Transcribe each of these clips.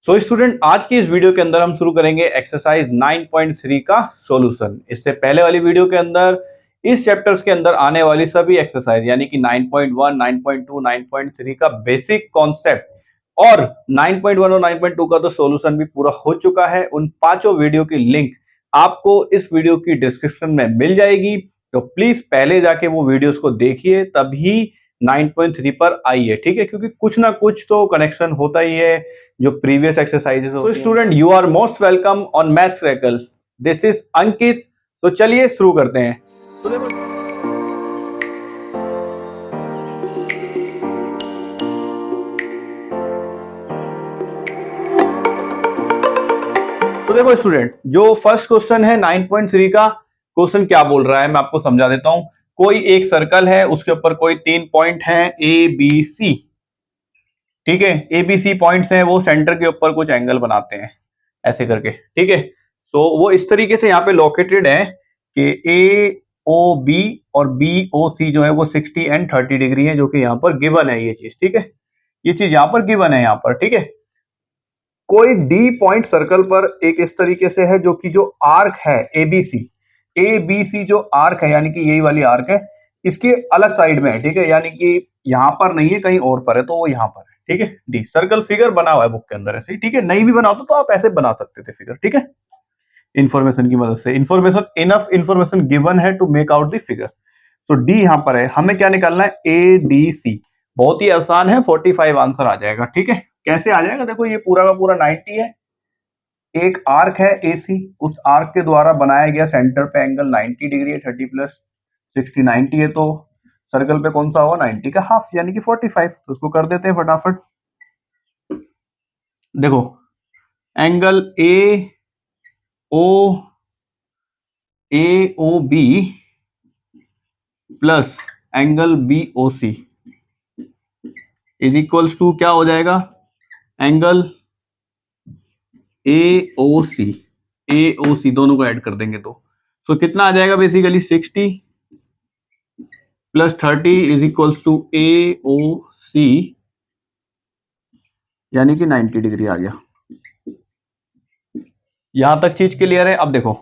So student, आज की इस वीडियो के अंदर हम शुरू करेंगे एक्सरसाइज 9.3 का सॉल्यूशन। इससे पहले वाली वीडियो के अंदर इस चैप्टर्स के अंदर आने वाली सभी एक्सरसाइज यानी कि 9.1, 9.2, 9.3 का बेसिक कॉन्सेप्ट और 9.1 और 9.2 का तो सॉल्यूशन भी पूरा हो चुका है। उन पांचों वीडियो की लिंक आपको इस वीडियो की डिस्क्रिप्शन में मिल जाएगी, तो प्लीज पहले जाके वो वीडियोस को देखिए, तभी 9.3 पर आइए। ठीक है, क्योंकि कुछ ना कुछ तो कनेक्शन होता ही है जो प्रीवियस एक्सरसाइजेस होती हैं। तो student, you are most welcome on maths crackle. This is Ankit. तो चलिए शुरू करते हैं। तो देखो स्टूडेंट, जो फर्स्ट क्वेश्चन है 9.3 का, क्वेश्चन क्या बोल रहा है मैं आपको समझा देता हूं। कोई एक सर्कल है, उसके ऊपर कोई 3 पॉइंट हैं ए बी सी। ठीक है, ए बी सी पॉइंट्स हैं, वो सेंटर के ऊपर कुछ एंगल बनाते हैं ऐसे करके। ठीक है, तो वो इस तरीके से यहाँ पे लोकेटेड है कि ए ओ बी और बी ओ सी जो है वो 60 एंड 30 डिग्री है, जो कि यहाँ पर गिवन है ये चीज। ठीक है, ये चीज यहाँ पर गिवन है यहाँ पर। ठीक है, कोई डी पॉइंट सर्कल पर एक इस तरीके से है, जो कि जो आर्क है ए बी सी जो आर्क है, यानी कि यही वाली आर्क है, इसके अलग साइड में है। ठीक है, यानी कि यहाँ पर नहीं है, कहीं और पर है, तो वो यहाँ पर है। ठीक है, डी सर्कल फिगर बना हुआ है बुक के अंदर ऐसे ही। ठीक है, नहीं भी बना होता तो आप ऐसे बना सकते थे फिगर। ठीक है, इंफॉर्मेशन की मदद से, इंफॉर्मेशन इनफ इंफॉर्मेशन गिवन है to make out the figure. तो डी यहाँ पर है, हमें क्या निकालना है, ए डी सी। बहुत ही आसान है, 45 आंसर आ जाएगा। ठीक है, कैसे आ जाएगा, देखो ये पूरा का पूरा 90 है, एक आर्क है ए सी, उस आर्क के द्वारा बनाया गया सेंटर पे एंगल 90 डिग्री है, 30 प्लस 60 90 है, तो सर्कल पे कौन सा होगा, 90 का हाफ यानी कि 45। तो उसको कर देते हैं फटाफट। देखो, angle A O B plus angle B O C is equals to क्या हो जाएगा, एंगल ए ओ सी दोनों को ऐड कर देंगे तो कितना आ जाएगा, basically 60 plus 30 is equals to A O C, यानी कि 90 डिग्री आ गया। यहां तक चीज क्लियर है। अब देखो,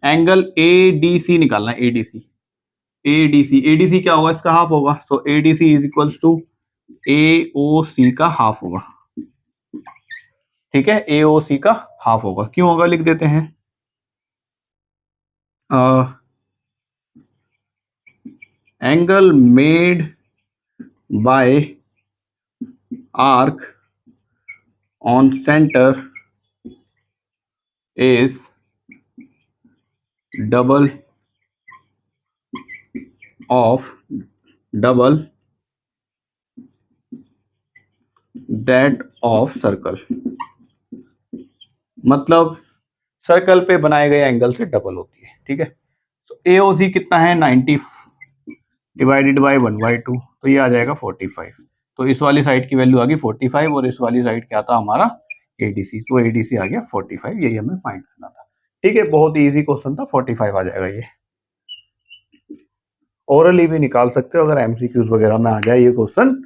एंगल ए डी सी निकालना है, ए डी सी क्या होगा, इसका हाफ होगा। So A D C is equals to A O C का हाफ होगा। ठीक है, ए ओ सी का हाफ होगा। क्यों होगा, लिख देते हैं। Angle made bye arc on center is double that of circle। मतलब सर्कल पे बनाए गए एंगल से डबल होती है। ठीक है, तो एओसी कितना है, 90 डिवाइडेड बाय 1/2, तो ये आ जाएगा 45। तो इस वाली साइड की वैल्यू आ गई 45 और इस वाली साइड क्या था हमारा, एडीसी। तो एडीसी आ गया 45, यही हमें फाइंड करना था। ठीक है, बहुत ही इजी क्वेश्चन था, 45 आ जाएगा ये। ओरली भी निकाल सकते हो अगर एमसीक्यूज वगैरह में आ जाए ये क्वेश्चन।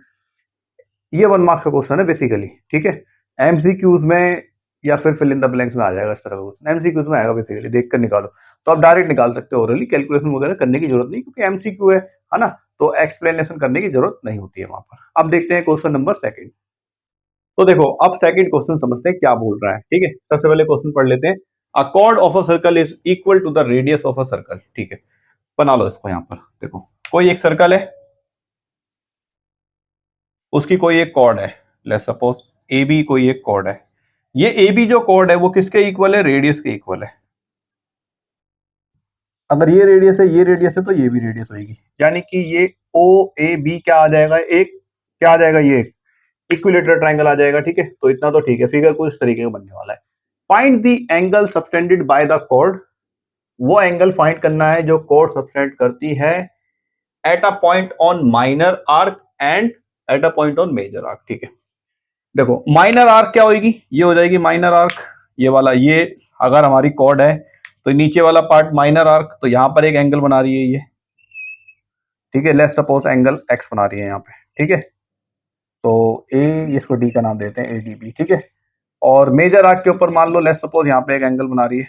ये 1 मार्क्स का क्वेश्चन है बेसिकली। ठीक है, एमसीक्यूज में या फिर फिल इन द ब्लैंक्स में आ जाएगा इस तरह का क्वेश्चन, एमसीक्यूज में आएगा बेसिकली, देखकर निकालो। तो आप डायरेक्ट निकाल सकते हो, ओरली कैलकुलेशन वगैरह करने की जरूरत नहीं, क्योंकि एमसीक्यू है ना, तो एक्सप्लेनेशन करने की जरूरत नहीं होती है वहां पर। अब देखते हैं क्वेश्चन नंबर सेकंड। तो देखो, अब सेकंड क्वेश्चन समझते हैं क्या बोल रहा है। ठीक है, सबसे पहले क्वेश्चन पढ़ लेते हैं। A chord of a circle is equal to the radius of a circle. ठीक है, बना लो इसको। यहाँ पर देखो, कोई एक सर्कल है, उसकी कोई एक कॉर्ड है, लेट्स सपोज ए बी कोई एक कॉर्ड है। ये ए बी जो कॉर्ड है वो किसके इक्वल है, रेडियस के इक्वल है। अगर ये रेडियस है, ये रेडियस है, तो ये भी रेडियस होगी, यानी कि ये ओ ए बी क्या आ जाएगा, एक क्या आ जाएगा, ये इक्विलेटरल ट्रायंगल आ जाएगा। ठीक है, तो इतना तो ठीक है, फिगर कुछ इस तरीके का बनने वाला है। Find the angle subtended by the chord. वो एंगल फाइंड करना है जो कॉर्ड सबटेंड करती है at a point on minor arc and at a point on major arc. ठीक है, देखो माइनर आर्क क्या होगी, ये हो जाएगी माइनर आर्क, ये वाला, ये अगर हमारी कॉर्ड है तो नीचे वाला पार्ट माइनर आर्क, तो यहां पर एक एंगल बना रही है ये। ठीक है, लेट्स सपोज एंगल एक्स बना रही है यहाँ पे। ठीक है, तो ए, इसको डी का नाम देते हैं, ए डी बी। ठीक है, और मेजर आर्क के ऊपर मान लो लेट्स सपोज यहाँ पे एक एंगल बना रही है,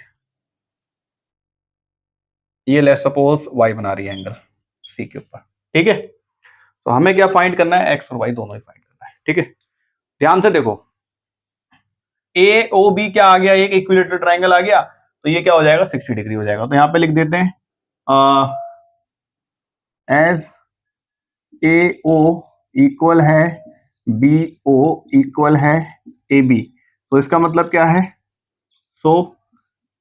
ये लेट्स सपोज वाई बना रही है एंगल सी के ऊपर, ठीक है। तो हमें क्या फाइंड करना है, एक्स और वाई दोनों ही फाइंड करना है, ठीक है। ध्यान से देखो, ए ओ बी क्या आ गया, एक इक्विलेटरल ट्राइंगल आ गया, तो ये क्या हो जाएगा 60 डिग्री हो जाएगा। तो यहाँ पे लिख देते हैं एज ए ओ इक्वल है बी ओ इक्वल है ए बी। तो इसका मतलब क्या है, so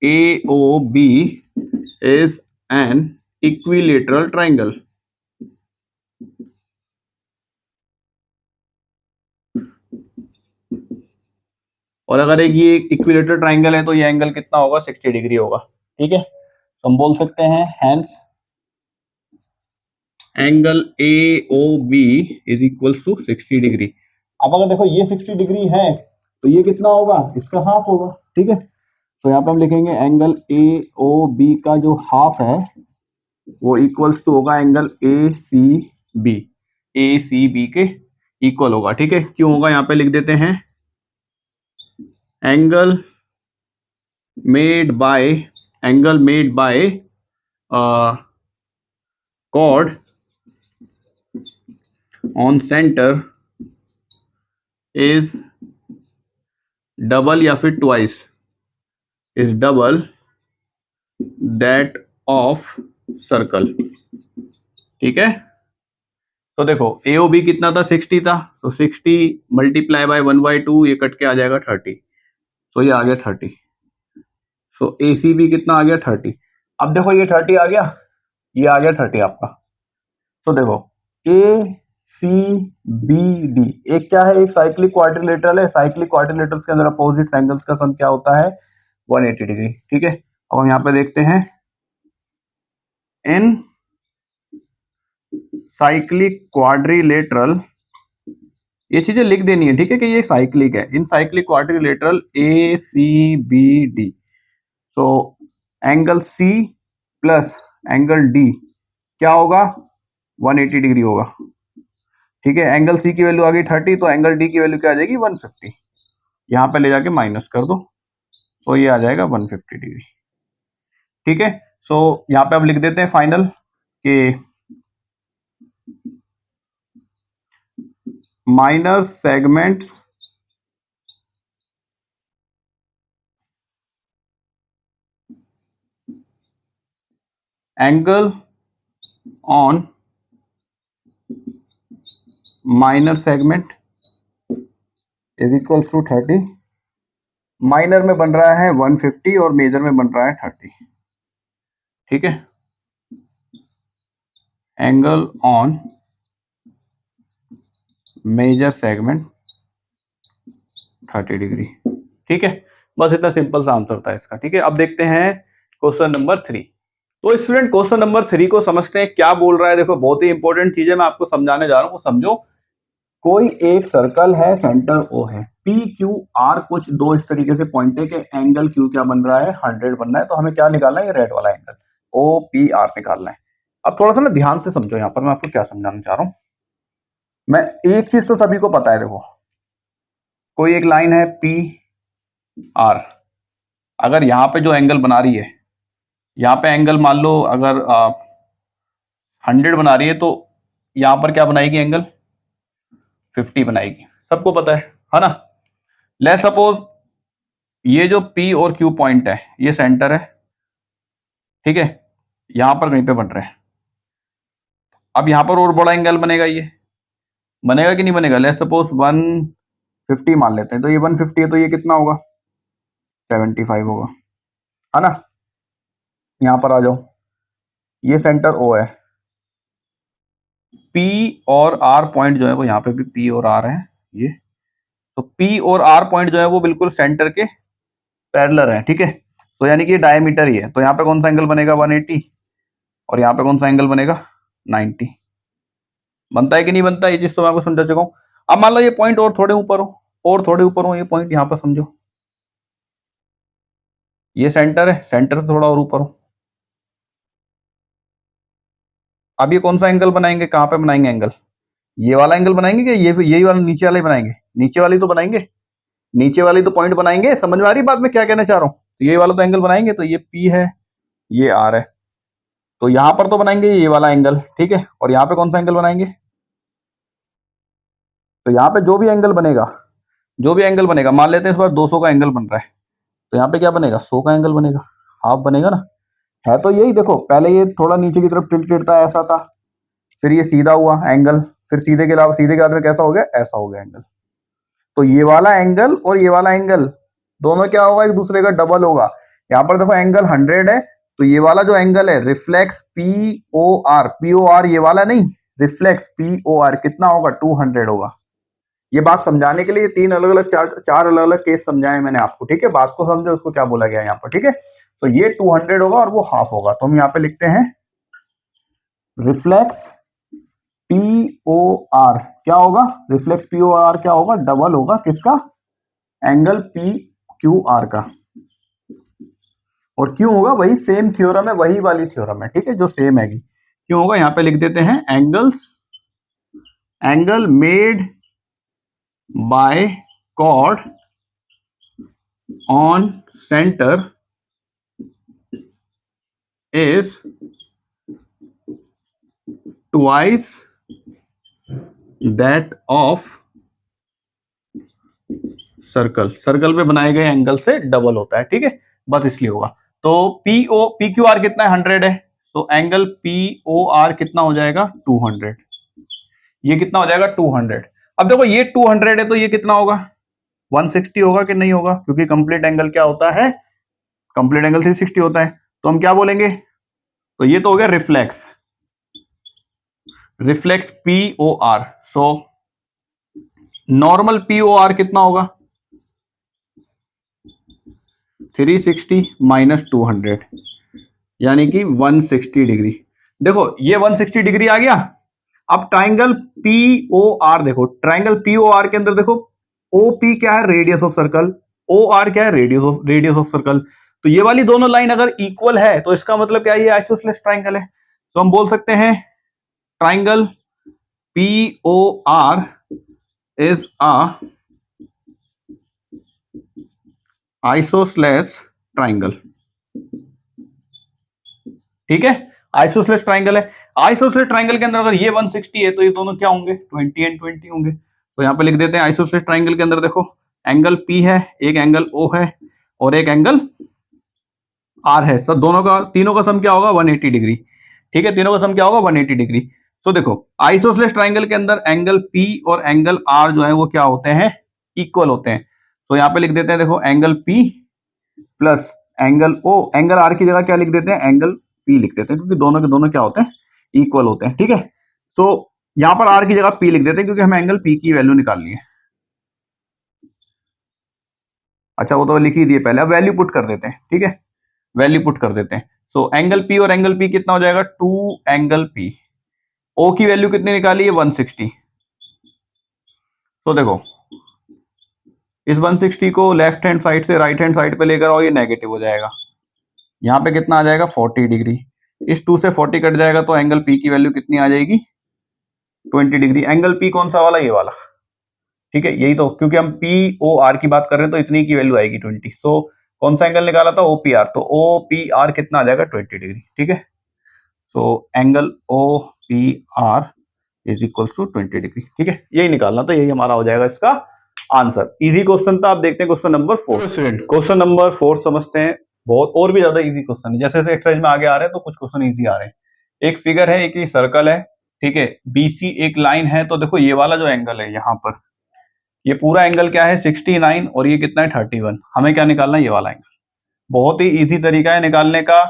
A O B is an equilateral triangle. और अगर एक ये इक्विलेटरल ट्राइंगल है तो ये एंगल कितना होगा, 60 डिग्री होगा, ठीक है। तो हम बोल सकते हैं hence angle A O B is equal to 60 degree. अब अगर देखो ये 60 डिग्री है तो ये कितना होगा, इसका हाफ होगा, ठीक है। तो यहाँ पे हम लिखेंगे एंगल ए ओ बी का जो हाफ है वो इक्वल्स टू होगा angle A C B, A C B के इक्वल होगा, ठीक है। क्यों होगा, यहाँ पे लिख देते हैं angle made bye chord on center is double या फिर twice is double that of circle, ठीक है। तो देखो ए ओ बी कितना था, 60 था, तो 60 मल्टीप्लाई बाय 1/2, ये कट के आ जाएगा 30, तो ये आ गया 30। सो ए सी बी कितना आ गया 30। अब देखो ये 30 आ गया, ये आ गया 30 आपका। तो देखो ए सी बी डी एक क्या है, एक साइक्लिक क्वाड्रिलेटरल है। साइक्लिक क्वाड्रिलेटरल्स के अंदर अपोजिट एंगल्स का सम क्या होता है, 180 डिग्री, ठीक है। अब हम यहाँ पे देखते हैं इन साइक्लिक क्वाड्रिलेटरल, ये चीजें लिख देनी है, ठीक है, कि ये साइक्लिक है। In cyclic quadrilateral A C B D, so angle C plus angle D क्या होगा, 180 डिग्री होगा, ठीक है। एंगल सी की वैल्यू आ गई 30, तो एंगल डी की वैल्यू क्या आ जाएगी 150, यहाँ पे ले जाके माइनस कर दो, सो ये आ जाएगा 150 डिग्री, ठीक है। सो यहाँ पे अब लिख देते हैं फाइनल कि minor segment angle on minor segment is equal to 30। Minor में बन रहा है 150 और मेजर में बन रहा है 30, ठीक है। Angle on major segment 30 degree, ठीक है। बस इतना सिंपल सा आंसर था इसका, ठीक है। अब देखते हैं क्वेश्चन नंबर 3। तो स्टूडेंट क्वेश्चन नंबर 3 को समझते हैं क्या बोल रहा है। देखो बहुत ही इंपॉर्टेंट चीज है, मैं आपको समझाने जा रहा हूँ, समझो। कोई एक सर्कल है, सेंटर ओ है, पी क्यू आर कुछ दो इस तरीके से पॉइंट है कि एंगल क्यू क्या बन रहा है, 100 बन रहा है। तो हमें क्या निकालना है, ये रेड वाला एंगल ओ पी आर निकालना है। अब थोड़ा सा ना ध्यान से समझो, यहाँ पर मैं आपको क्या समझाना चाह रहा हूँ। मैं एक चीज तो सभी को पता है, देखो कोई एक लाइन है पी आर, अगर यहाँ पे जो एंगल बना रही है, यहाँ पे एंगल मान लो अगर 100 बना रही है, तो यहाँ पर क्या बनाएगी, एंगल 50 बनाएगी, सबको पता है ना। लेट्स सपोज ये जो P और Q पॉइंट है ये सेंटर है, ठीक है, यहां पर कहीं पे बन रहे हैं। अब यहां पर और बड़ा एंगल बनेगा, ये बनेगा कि नहीं बनेगा। लेट्स सपोज 150 मान लेते हैं, तो ये 150 है, तो ये कितना होगा 75 होगा, है ना। यहां पर आ जाओ, ये सेंटर O है, P और R पॉइंट जो है वो यहाँ पे भी P और R है, ये तो P और R पॉइंट जो है वो बिल्कुल सेंटर के पैरेलल है, ठीक है। तो यानी कि डायमीटर ही है, तो यहाँ पे कौन सा एंगल बनेगा 180 और यहाँ पे कौन सा एंगल बनेगा 90। बनता है कि नहीं बनता, ये चीज तो मैं आपको समझा चुका हूँ। अब मान लो ये पॉइंट और थोड़े ऊपर हो, और थोड़े ऊपर हो, ये पॉइंट यहाँ पर समझो, ये सेंटर है, सेंटर से थोड़ा और ऊपर हो। अब ये कौन सा एंगल बनाएंगे, कहाँ पे बनाएंगे एंगल, ये वाला एंगल बनाएंगे कि ये यही वाला नीचे वाला ही बनाएंगे, नीचे वाली तो बनाएंगे। नीचे वाली तो पॉइंट बनाएंगे, समझ में आ रही बात मैं क्या कहना चाह रहा हूँ। तो ये वाला तो एंगल बनाएंगे, तो ये पी है, ये आर है, तो यहां पर तो बनाएंगे ये वाला एंगल, ठीक है। और यहाँ पे कौन सा एंगल बनाएंगे, तो यहाँ पे जो भी एंगल बनेगा, जो भी एंगल बनेगा, मान लेते हैं इस बार 200 का एंगल बन रहा है, तो यहाँ पे क्या बनेगा, 100 का एंगल बनेगा, हाफ बनेगा ना। है तो यही, देखो पहले ये थोड़ा नीचे की तरफ टिल्टेड था, ऐसा था, फिर ये सीधा हुआ एंगल, फिर सीधे के अलावा सीधे के बाद में कैसा हो गया, ऐसा हो गया एंगल। तो ये वाला एंगल और ये वाला एंगल दोनों क्या होगा, एक दूसरे का डबल होगा। यहाँ पर देखो एंगल 100 है, तो ये वाला जो एंगल है रिफ्लेक्स पी ओ आर, ये वाला नहीं, रिफ्लेक्स पी ओ आर कितना होगा, 200 होगा। ये बात समझाने के लिए तीन अलग अलग चार अलग अलग केस समझाए मैंने आपको, ठीक है। बात को समझो उसको क्या बोला गया यहाँ पर, ठीक है। तो ये 200 होगा और वो हाफ होगा, तो हम यहाँ पे लिखते हैं रिफ्लेक्स पी ओ आर क्या होगा, रिफ्लेक्स पी ओ आर क्या होगा, डबल होगा किसका, एंगल पी क्यू आर का। और क्यों होगा, वही सेम थ्योरम है, वही वाली थ्योरम है, ठीक है, जो सेम हैगी। क्यों होगा, यहाँ पे लिख देते हैं angle made by chord on centre is twice that of circle पे बनाए गए एंगल से डबल होता है, ठीक है, बस इसलिए होगा। तो पी क्यू आर कितना है, 100 है, तो एंगल पी ओ आर कितना हो जाएगा, 200। ये कितना हो जाएगा, 200। अब देखो ये 200 है, तो ये कितना होगा, 160 होगा कि नहीं होगा, क्योंकि कंप्लीट एंगल क्या होता है, कंप्लीट एंगल 360 होता है। तो हम क्या बोलेंगे, तो ये तो हो गया reflex P O R. So normal P O R कितना होगा, 360 माइनस 200, यानी कि 160 डिग्री। देखो ये 160 डिग्री आ गया। अब ट्राइंगल पी ओ आर देखो, ट्राइंगल पी ओ आर के अंदर देखो, ओ पी क्या है, radius of circle, O R क्या है, रेडियस ऑफ सर्कल। तो ये वाली दोनों लाइन अगर इक्वल है, तो इसका मतलब क्या है, ये आइसोसेलेस ट्राइंगल है। तो हम बोल सकते हैं triangle P O R is a isosceles triangle, ठीक है, आइसोसेलेस ट्राइंगल है। आइसोसेलेस ट्राइंगल के अंदर अगर ये 160 है, तो ये दोनों क्या होंगे, 20 एंड 20 होंगे। तो यहां पे लिख देते हैं आइसोसेलेस ट्राइंगल के अंदर देखो, एंगल पी है, एक एंगल ओ है, और एक एंगल आर है। सब दोनों का, तीनों का सम क्या होगा, 180 डिग्री, ठीक है, तीनों का सम क्या होगा, 180 डिग्री। तो देखो आइसोसेलेस ट्राइंगल के अंदर एंगल पी और एंगल आर जो है वो क्या होते हैं, इक्वल होते हैं। तो यहां पे लिख देते हैं देखो, angle P plus angle O, angle R की जगह क्या लिख देते हैं, एंगल पी लिख देते हैं, क्योंकि दोनों के दोनों क्या होते हैं, इक्वल होते हैं, ठीक है। तो यहां पर आर की जगह पी लिख देते हैं, क्योंकि हमें एंगल पी की वैल्यू निकालनी है। अच्छा वो तो लिख ही दिए पहले, अब वैल्यू पुट कर देते हैं, ठीक है, वैल्यू पुट कर देते हैं। सो एंगल पी और एंगल पी कितना हो जाएगा, 2 एंगल पी, ओ की वैल्यू कितनी निकाली है, 160। तो देखो इस 160 को लेफ्ट हैंड साइड से राइट हैंड साइड पे लेकर आओ, ये नेगेटिव हो जाएगा, यहाँ पे कितना आ जाएगा, 40 डिग्री। इस 2 से 40 कट जाएगा, तो एंगल पी की वैल्यू कितनी आ जाएगी, 20 डिग्री। एंगल पी कौन सा वाला, ये वाला, ठीक है, यही तो, क्योंकि हम पी ओ आर की बात कर रहे हैं, तो इतनी की वैल्यू आएगी 20। सो कौन सा एंगल निकाला था, ओ पी आर, तो ओ पी आर कितना आ जाएगा, 20 डिग्री, ठीक है। So angle O P R is equal to 20 degree, ठीक है, यही निकालना, तो यही हमारा हो जाएगा इसका आंसर। इजी क्वेश्चन था। आप देखते हैं question number 4। Student question number 4 समझते हैं, बहुत और भी ज्यादा इजी क्वेश्चन है, जैसे जैसे एक्सरसाइज में आगे आ रहे हैं तो कुछ क्वेश्चन इजी आ रहे हैं। एक फिगर है, एक सर्कल है, ठीक है, बीसी एक लाइन है। तो देखो ये वाला जो एंगल है यहाँ पर, ये पूरा एंगल क्या है, 69, और ये कितना है, 31। हमें क्या निकालना है, ये वाला एंगल। बहुत ही इजी तरीका है निकालने का,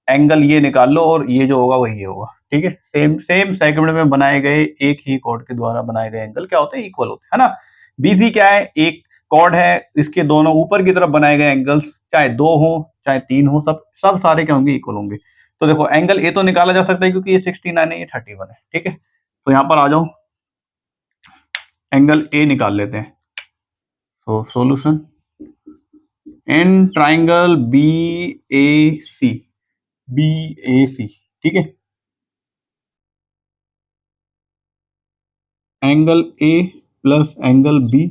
एंगल ये निकाल लो और ये जो होगा वही होगा, ठीक है। सेम सेम सेगमेंट में बनाए गए एक ही कॉर्ड के द्वारा बनाए गए एंगल क्या होते हैं, इक्वल होते हैं, है ना। बीसी क्या है, एक कॉर्ड है, इसके दोनों ऊपर की तरफ बनाए गए एंगल्स, चाहे 2 हो चाहे 3 हो, सब सब सारे क्या होंगे, इक्वल होंगे। तो देखो एंगल ए तो निकाला जा सकता है, क्योंकि ये 69 है, ये 31 है, ठीक है। तो यहाँ पर आ जाओ, एंगल ए निकाल लेते हैं। तो solution, in triangle B A C, B A C, ठीक है, angle A plus angle B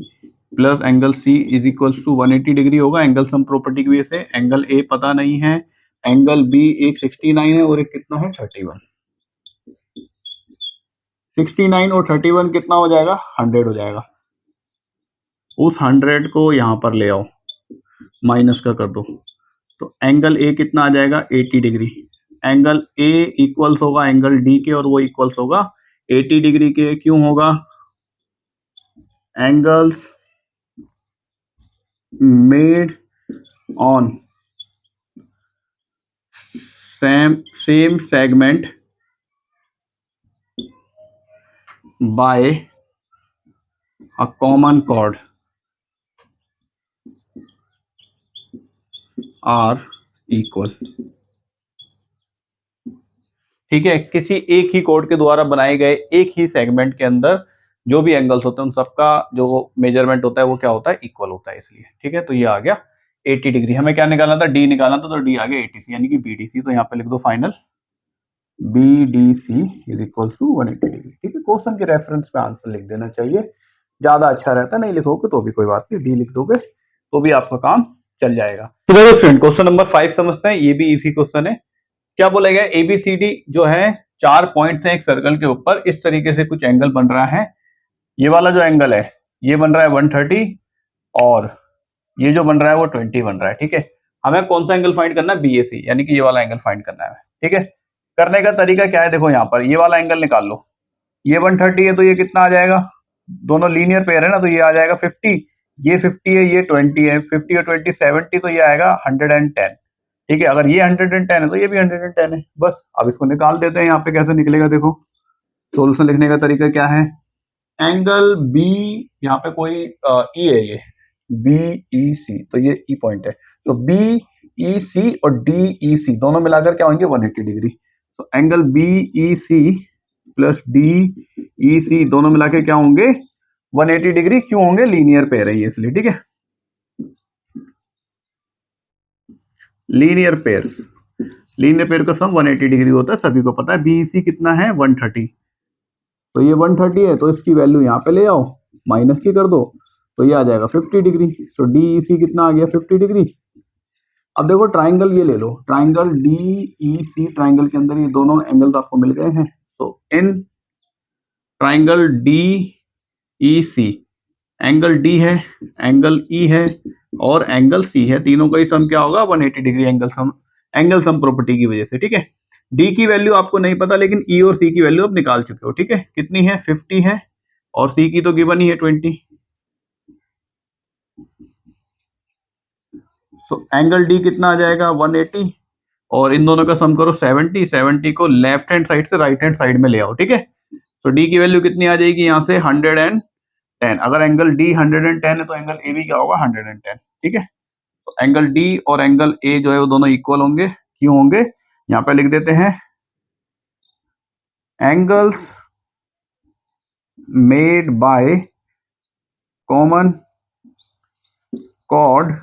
plus angle C is equals to 180 degree होगा एंगल सम प्रॉपर्टी की वजह से। एंगल ए पता नहीं है, एंगल बी एक 69 है और एक कितना है 31। 69 और 31 कितना हो जाएगा 100 हो जाएगा। उस 100 को यहाँ पर ले आओ, माइनस का कर दो, तो एंगल ए कितना आ जाएगा 80 डिग्री। एंगल ए इक्वल्स होगा एंगल डी के और वो इक्वल्स होगा 80 डिग्री के। क्यों होगा? Angles made on same segment by a common chord are equal. ठीक है, किसी एक ही कॉर्ड के द्वारा बनाए गए एक ही सेगमेंट के अंदर जो भी एंगल्स होते हैं उन सबका जो मेजरमेंट होता है वो क्या होता है इक्वल होता है, इसलिए। ठीक है, तो ये आ गया 80 डिग्री। हमें क्या निकालना था? डी निकालना था, तो डी आ गया 80 यानी कि बीडीसी। तो यहाँ पे लिख दो final BDC is equal to 180 degree. ठीक है, क्वेश्चन के रेफरेंस पे आंसर लिख देना चाहिए, ज्यादा अच्छा रहता है। नहीं लिखोगे तो भी कोई बात नहीं, डी लिख दोगे तो भी आपका काम चल जाएगा। तो देखो स्टूडेंट, क्वेश्चन नंबर 5 समझते हैं। ये भी इजी क्वेश्चन है। क्या बोला गया? ABCD जो है 4 पॉइंट्स हैं एक सर्कल के ऊपर, इस तरीके से कुछ एंगल बन रहा है। ये वाला जो एंगल है ये बन रहा है 130 और ये जो बन रहा है वो 20 बन रहा है। ठीक है, हमें कौन सा एंगल फाइंड करना है? BAC, यानी कि ये वाला एंगल फाइंड करना है। ठीक है, करने का तरीका क्या है? देखो यहाँ पर ये वाला एंगल निकाल लो। ये 130 है तो ये कितना आ जाएगा? दोनों लीनियर पेयर है ना, तो ये आ जाएगा 50। ये 50 है, ये 20 है। 50 और 20 70, तो ये आएगा 110। ठीक है, अगर ये 110 है तो ये भी 110 है। बस अब इसको निकाल देते हैं। यहाँ पे कैसे निकलेगा देखो, सोल्यूशन लिखने का तरीका क्या है? एंगल बी, यहाँ पे कोई ई है, ये BEC, तो ये ई पॉइंट है, तो BEC और DEC दोनों मिलाकर क्या होंगे 180 डिग्री। तो एंगल BEC प्लस DEC दोनों मिला के क्या होंगे 180 डिग्री। क्यों होंगे? लीनियर पेयर है ये, इसलिए। ठीक है, लीनियर पेयर का सम 180 डिग्री होता है, सभी को पता है। BEC कितना है 130, तो ये 130 है तो इसकी वैल्यू यहाँ पे ले आओ, माइनस की कर दो, तो ये आ जाएगा 50 डिग्री। तो DEC कितना आ गया 50 डिग्री। अब देखो ट्राइंगल ये ले लो, ट्राइंगल DEC, ट्राइंगल के अंदर ये दोनों एंगल्स आपको मिल गए हैं। तो in triangle DEC angle D है, एंगल E है और एंगल C है, तीनों का ही सम क्या होगा 180 डिग्री। एंगल सम प्रॉपर्टी की वजह से। ठीक है, D की वैल्यू आपको नहीं पता, लेकिन E और C की वैल्यू आप निकाल चुके हो। ठीक है, कितनी है 50 है और C की तो गिवन ही है 20। सो एंगल D कितना आ जाएगा 180 और इन दोनों का सम करो 70 को लेफ्ट हैंड साइड से राइट हैंड साइड में ले आओ। ठीक है, तो D की वैल्यू कितनी आ जाएगी यहाँ से 110। अगर एंगल D 110 है तो एंगल AB क्या होगा 110। ठीक है, तो एंगल D और एंगल A जो है वो दोनों इक्वल होंगे। क्यों होंगे? यहाँ पे लिख देते हैं angles made by common chord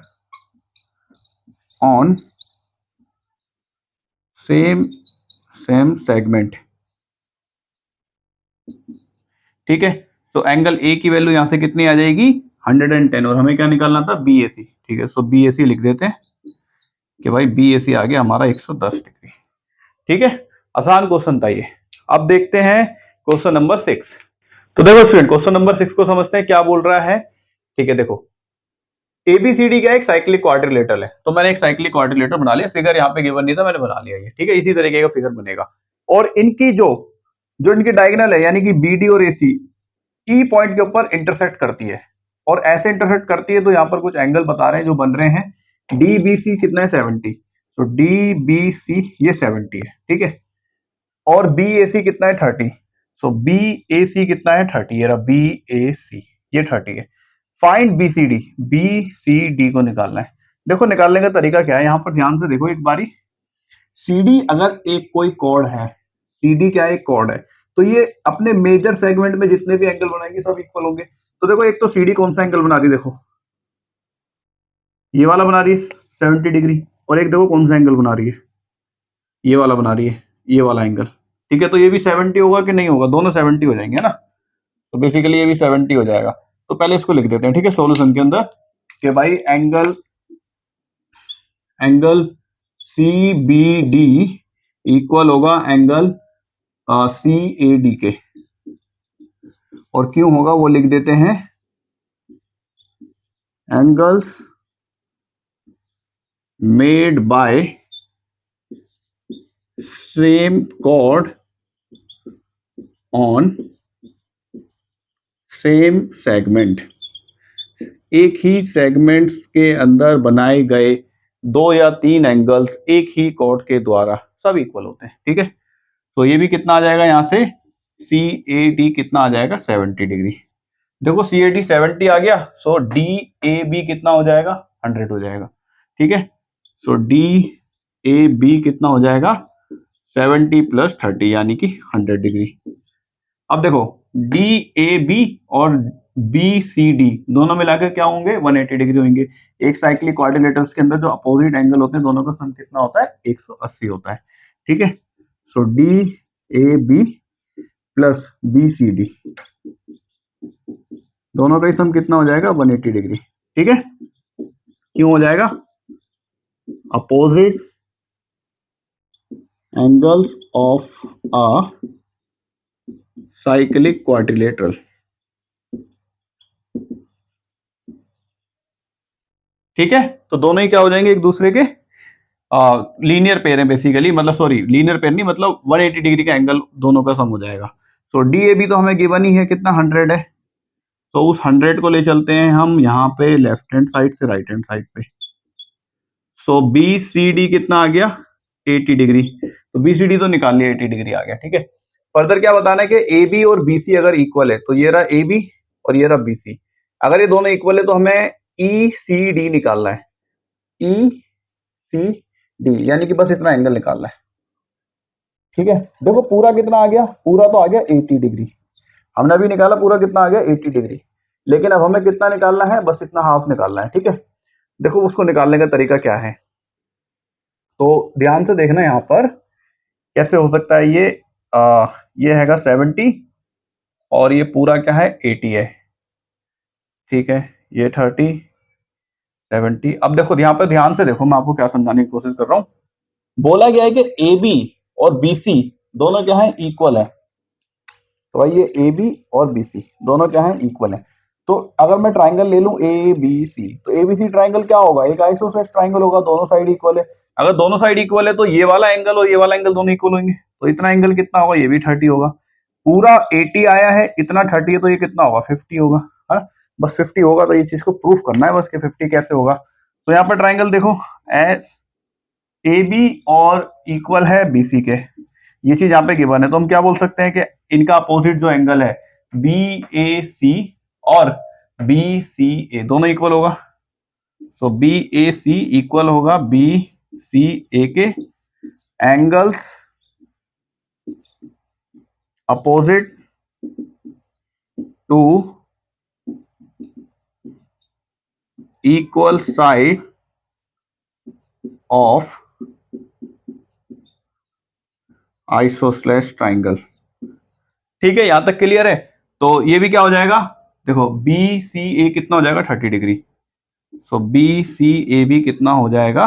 on same segment. ठीक है, तो एंगल ए की वैल्यू यहां से कितनी आ जाएगी 110 और हमें क्या निकालना था BAC। ठीक है, सो BAC लिख देते हैं कि भाई BAC आ गया हमारा 110 डिग्री। ठीक है, आसान क्वेश्चन था ये। अब देखते हैं क्वेश्चन नंबर 6। तो देखो स्टूडेंट, क्वेश्चन नंबर 6 को समझते हैं क्या बोल रहा है। ठीक है, देखो ABCD का एक साइक्लिक क्वाड्रिलेटरल है, तो मैंने एक साइक्लिक क्वाड्रिलेटरल बना लिया। फिगर यहाँ पे गिवन नहीं था, मैंने बना लिया ये। ठीक है, इसी तरीके का फिगर बनेगा और इनकी जो इनकी डायगोनल है यानी कि BD और AC ई पॉइंट के ऊपर इंटरसेक्ट करती है और ऐसे इंटरसेक्ट करती है, तो यहाँ पर कुछ एंगल बता रहे हैं जो बन रहे हैं। DBC कितना है 70, तो DBC ये 70 है। ठीक है, और BAC कितना है 30, सो BAC कितना है 30, ये रहा BAC ये 30 है। फाइंड BCD को निकालना है। देखो निकालने का तरीका क्या है, यहाँ पर ध्यान से देखो एक बारी। CD अगर एक कोई कॉर्ड है, CD क्या है एक कॉर्ड है, तो ये अपने मेजर सेगमेंट में जितने भी एंगल बनाएंगे सब इक्वल होंगे। तो देखो एक तो CD कौन सा एंगल बना रही है, देखो ये वाला बना रही है 70 डिग्री, और एक देखो कौन सा एंगल बना रही है, ये वाला बना रही है, ये वाला एंगल। ठीक है, तो ये भी 70 होगा कि नहीं होगा, दोनों 70 हो जाएंगे, है ना। तो बेसिकली ये भी 70 हो जाएगा। तो पहले इसको लिख देते हैं, ठीक है, सॉल्यूशन के अंदर कि भाई angle C B D equal होगा एंगल सी ए डी के, और क्यों होगा वो लिख देते हैं, angles made by same chord on same segment, एक ही सेगमेंट के अंदर बनाए गए 2 या 3 एंगल्स एक ही कॉर्ड के द्वारा सब इक्वल होते हैं, ठीक है। तो ये भी कितना आ जाएगा, यहां से सी ए डी कितना आ जाएगा 70 डिग्री। देखो सी ए डी 70 आ गया, सो डी ए बी कितना हो जाएगा 100 हो जाएगा, ठीक है। सो डी ए बी कितना हो जाएगा 70 + 30 यानी कि 100 डिग्री। अब देखो डी ए बी और बी सी डी दोनों मिलाकर क्या होंगे 180 डिग्री होंगे। एक साइक्लिक क्वाड्रिलेटरल्स के अंदर जो अपोजिट एंगल होते हैं दोनों का सम कितना होता है 180 होता है, ठीक है। So D A B plus B C D दोनों का ही सम कितना हो जाएगा 180 डिग्री, ठीक है। क्यों हो जाएगा, opposite angles of a cyclic quadrilateral, ठीक है। तो दोनों ही क्या हो जाएंगे एक दूसरे के लीनियर पेयर है बेसिकली, मतलब सॉरी लीनियर पेयर नहीं, मतलब 180 डिग्री का एंगल दोनों का सम हो जाएगा। सो डी ए बी तो हमें गिवन ही है कितना 100 है, तो उस 100 को ले चलते हैं हम यहाँ पे लेफ्ट हैंड साइड से राइट हैंड साइड पे। सो बी सी डी कितना आ गया 80 डिग्री, तो बी सी डी तो निकाल लिया 80 डिग्री आ गया, ठीक है। फर्दर क्या बताना है कि ए बी और बी सी अगर इक्वल है, तो ये रहा ए बी और ये रहा बी सी, अगर ये दोनों इक्वल है तो हमें ई सी डी निकालना है, ई सी डी यानी कि बस इतना एंगल निकालना है, ठीक है। देखो पूरा कितना आ गया, पूरा तो आ गया 80 डिग्री, हमने अभी निकाला पूरा कितना आ गया 80 डिग्री, लेकिन अब हमें कितना निकालना है, बस इतना हाफ निकालना है, ठीक है। देखो उसको निकालने का तरीका क्या है, तो ध्यान से देखना यहाँ पर कैसे हो सकता है ये हैगा 70 और ये पूरा क्या है 80 है, ठीक है। ये 30 70, अब देखो यहाँ पर ध्यान से देखो, मैं आपको क्या समझाने की कोशिश कर रहा हूँ। बोला गया है कि ए बी और बी सी दोनों क्या है इक्वल है, तो भाई ये ए बी और बी सी दोनों क्या है इक्वल है। तो अगर मैं ट्राइंगल ले लूं ए बी सी, तो ए बी सी ट्राइंगल क्या होगा, एक आइसोसेलेस ट्राइंगल होगा, दोनों साइड इक्वल है। अगर दोनों साइड इक्वल है तो ये वाला एंगल और ये वाला एंगल दोनों इक्वल होंगे, तो इतना एंगल कितना होगा, ये भी 30 होगा। पूरा 80 आया है, इतना 30 है, तो ये कितना होगा 50 होगा, है ना। बस 50 होगा, तो ये चीज को प्रूफ करना है बस कि 50 कैसे होगा। तो यहाँ पर ट्राइंगल देखो एस ए बी और इक्वल है बी सी के, ये चीज यहाँ पे गिवन है, तो हम क्या बोल सकते हैं कि इनका अपोजिट जो एंगल है बी ए सी और बी सी ए दोनों इक्वल होगा। So B A C equal होगा बी सी ए के, angles opposite to equal side of isosceles triangle, ठीक है। यहां तक क्लियर है। तो ये भी क्या हो जाएगा, देखो बी सी ए कितना हो जाएगा 30 degree, so B C A B कितना हो जाएगा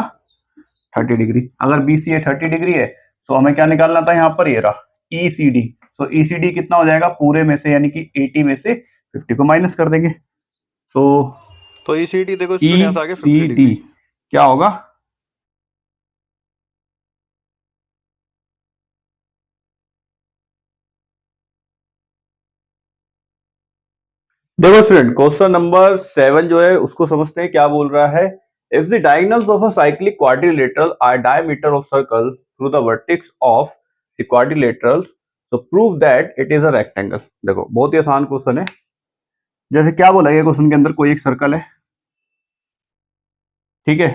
30 डिग्री। अगर बी सी ए 30 डिग्री है तो हमें क्या निकालना था यहाँ पर, ये रहा ई सी डी। सो ई सी डी कितना हो जाएगा पूरे में से, यानी कि 80 में से 50 को माइनस कर देंगे। तो ई सी डी देखो ई सी डी क्या होगा, देखो स्टूडेंट क्वेश्चन नंबर 7 जो है उसको समझते हैं क्या बोल रहा है। If the diagonals of a cyclic quadrilateral are diameter of circle through the vertex of the quadrilaterals, so prove that it is a rectangle. देखो बहुत ही आसान क्वेश्चन है। जैसे क्या बोला गया क्वेश्चन के अंदर, कोई एक सर्कल है, ठीक है,